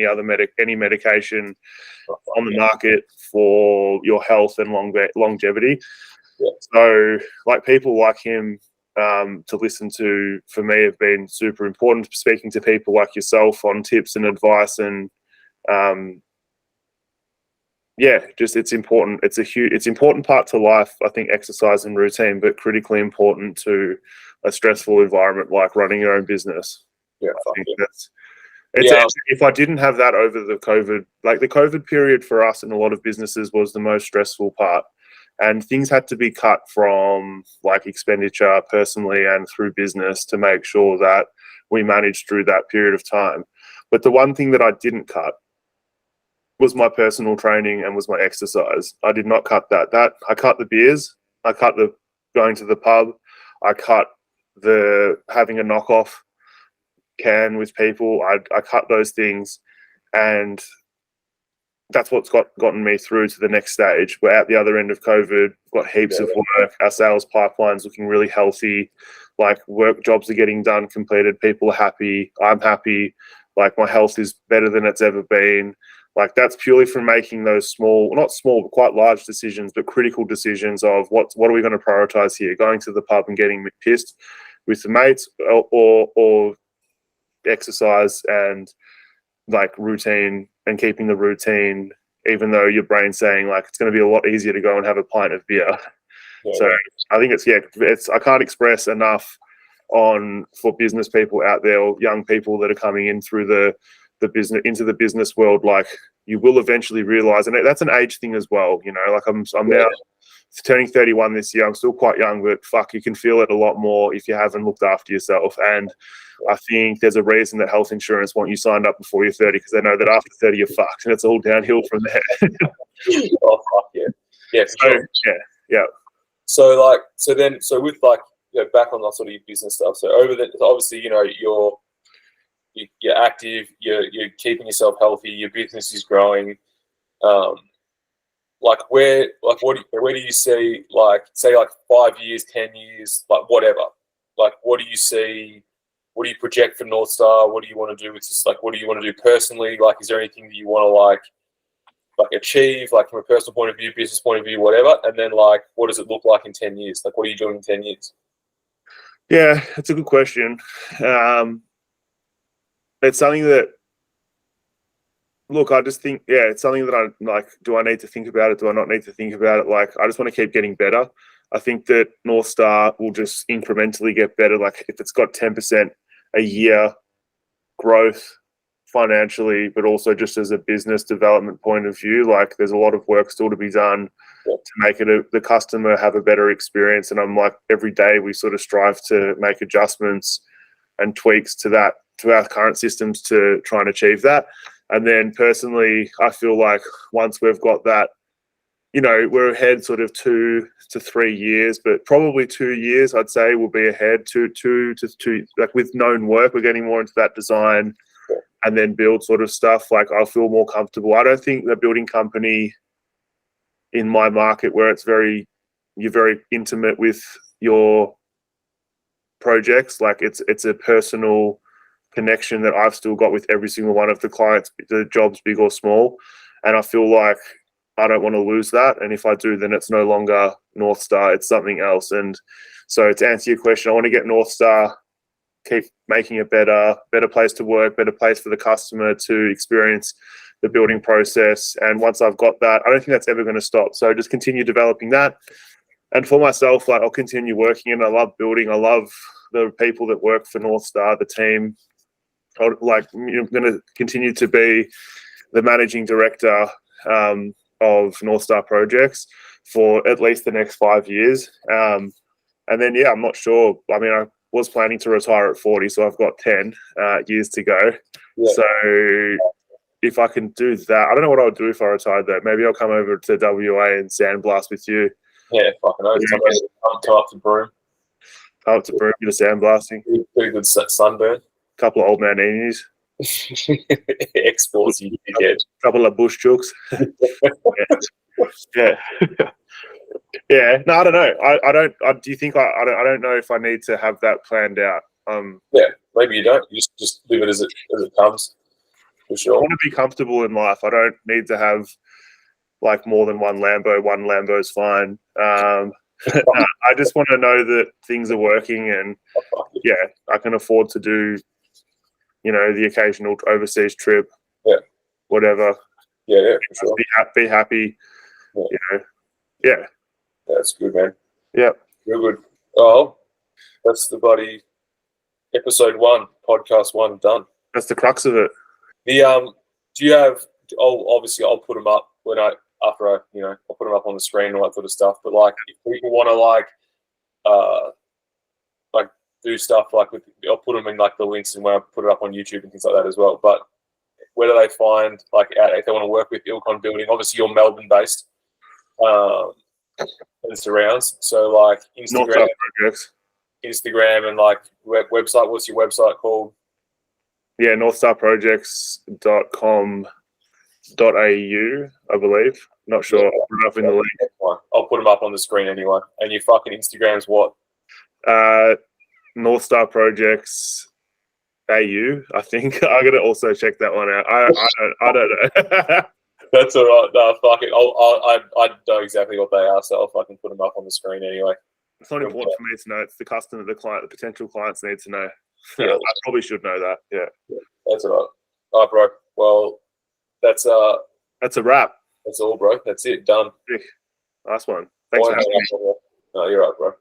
any medication on the market for your health and longevity. Yeah. So like people like him to listen to for me have been super important. Speaking to people like yourself on tips and advice and just it's important. It's important part to life. I think exercise and routine, but critically important to a stressful environment like running your own business. Yeah, I think if I didn't have that over the COVID period for us and a lot of businesses was the most stressful part, and things had to be cut from like expenditure personally and through business to make sure that we managed through that period of time. But the one thing that I didn't cut was my personal training and was my exercise. I did not cut that. I cut the beers. I cut the going to the pub. I cut the having a knockoff can with people. I cut those things, and that's what's gotten me through to the next stage. We're at the other end of COVID. We've got heaps of work. Our sales pipeline's looking really healthy. Like work jobs are getting done, completed. People are happy. I'm happy. Like my health is better than it's ever been. Like that's purely from making those not small, but quite large decisions, but critical decisions of what are we going to prioritize here? Going to the pub and getting pissed with the mates, or exercise and like routine and keeping the routine, even though your brain's saying like it's going to be a lot easier to go and have a pint of beer. Yeah. So I think I can't express enough for business people out there or young people that are coming in through the business into the business world. Like you will eventually realize, and that's an age thing as well, you know, like I'm now turning 31 this year. I'm still quite young, but fuck, you can feel it a lot more if you haven't looked after yourself. And I think there's a reason that health insurance want you signed up before you're 30, because they know that after 30 you're fucked and it's all downhill from there. Oh fuck yeah. Yeah, for sure. Yeah. So with like, you know, back on that sort of your business stuff. So obviously, you know, you're active, you're keeping yourself healthy, your business is growing. Where do you see, like, say like 5 years, 10 years, like whatever, like what do you see, what do you project for North Star? What do you want to do with this? Like, what do you want to do personally? Like, is there anything that you want to like achieve, like from a personal point of view, business point of view, whatever? And then like, what does it look like in 10 years? Like, what are you doing in 10 years? Yeah, that's a good question. It's something that, look, I just think, it's something that I like, do I need to think about it? Do I not need to think about it? Like, I just want to keep getting better. I think that North Star will just incrementally get better. Like if it's got 10% a year growth financially, but also just as a business development point of view, like there's a lot of work still to be done to make it the customer have a better experience. And I'm like, every day we sort of strive to make adjustments and tweaks to our current systems to try and achieve that. And then personally, I feel like once we've got that, you know, we're ahead sort of 2 to 3 years, but probably 2 years, I'd say we'll be ahead two, like with known work, we're getting more into that design and then build sort of stuff. Like I'll feel more comfortable. I don't think the building company in my market where you're very intimate with your projects. Like it's a personal connection that I've still got with every single one of the clients, the jobs big or small, and I feel like I don't want to lose that. And if I do, then it's no longer North Star, it's something else. And so to answer your question, I want to get North Star, keep making it better place to work, better place for the customer to experience the building process. And once I've got that, I don't think that's ever going to stop. So just continue developing that. And for myself, like I'll continue working, and I love building. I love the people that work for North Star, the team. I'm going to continue to be the managing director of North Star Projects for at least the next 5 years. And then, I'm not sure. I mean, I was planning to retire at 40, so I've got 10 years to go. Yeah. So if I can do that, I don't know what I would do if I retired though. Maybe I'll come over to WA and sandblast with you. Yeah, fucking oath. Come up to Broome. Come up to Broome, get a sandblasting. Pretty good sunburn. Couple of old man eenies. Exports, you get. Couple of bush chooks. Yeah. Yeah. No, I don't know. I don't. Do you think I don't know if I need to have that planned out. Yeah, maybe you don't. You just leave it as it comes. For sure. I want to be comfortable in life. I don't need to have like more than one Lambo. One Lambo's fine. I just want to know that things are working, and I can afford to do, the occasional overseas trip. Yeah. Whatever. Yeah, for sure. Be happy. Yeah. Yeah. That's good, man. Yeah. Real good. Oh, that's the bloody episode 1, podcast 1 done. That's the crux of it. Do you have? Obviously, I'll put them up I'll put them up on the screen and all that sort of stuff. But like, if people want to do stuff I'll put them in like the links and when I put it up on YouTube and things like that as well. But where do they find out if they want to work with Ilcon Building? Obviously, you're Melbourne based, and surrounds. So like Instagram and like website. What's your website called? Yeah, northstarprojects.com.au, I believe. Not sure. I'll put it up in the link. I'll put them up on the screen anyway. And your fucking Instagram's what? North Star Projects AU, I think. I gotta also check that one out. I don't know. That's all right. No, fuck it. I know exactly what they are, so I'll fucking put them up on the screen anyway. It's not important for me to know. It's the customer, the client, the potential clients need to know. Yeah, I probably should know that. Yeah. That's all right. All right, bro. Well, that's a wrap. That's all, bro. That's it. Done. Nice one. Thanks for having me. No, you're right, bro.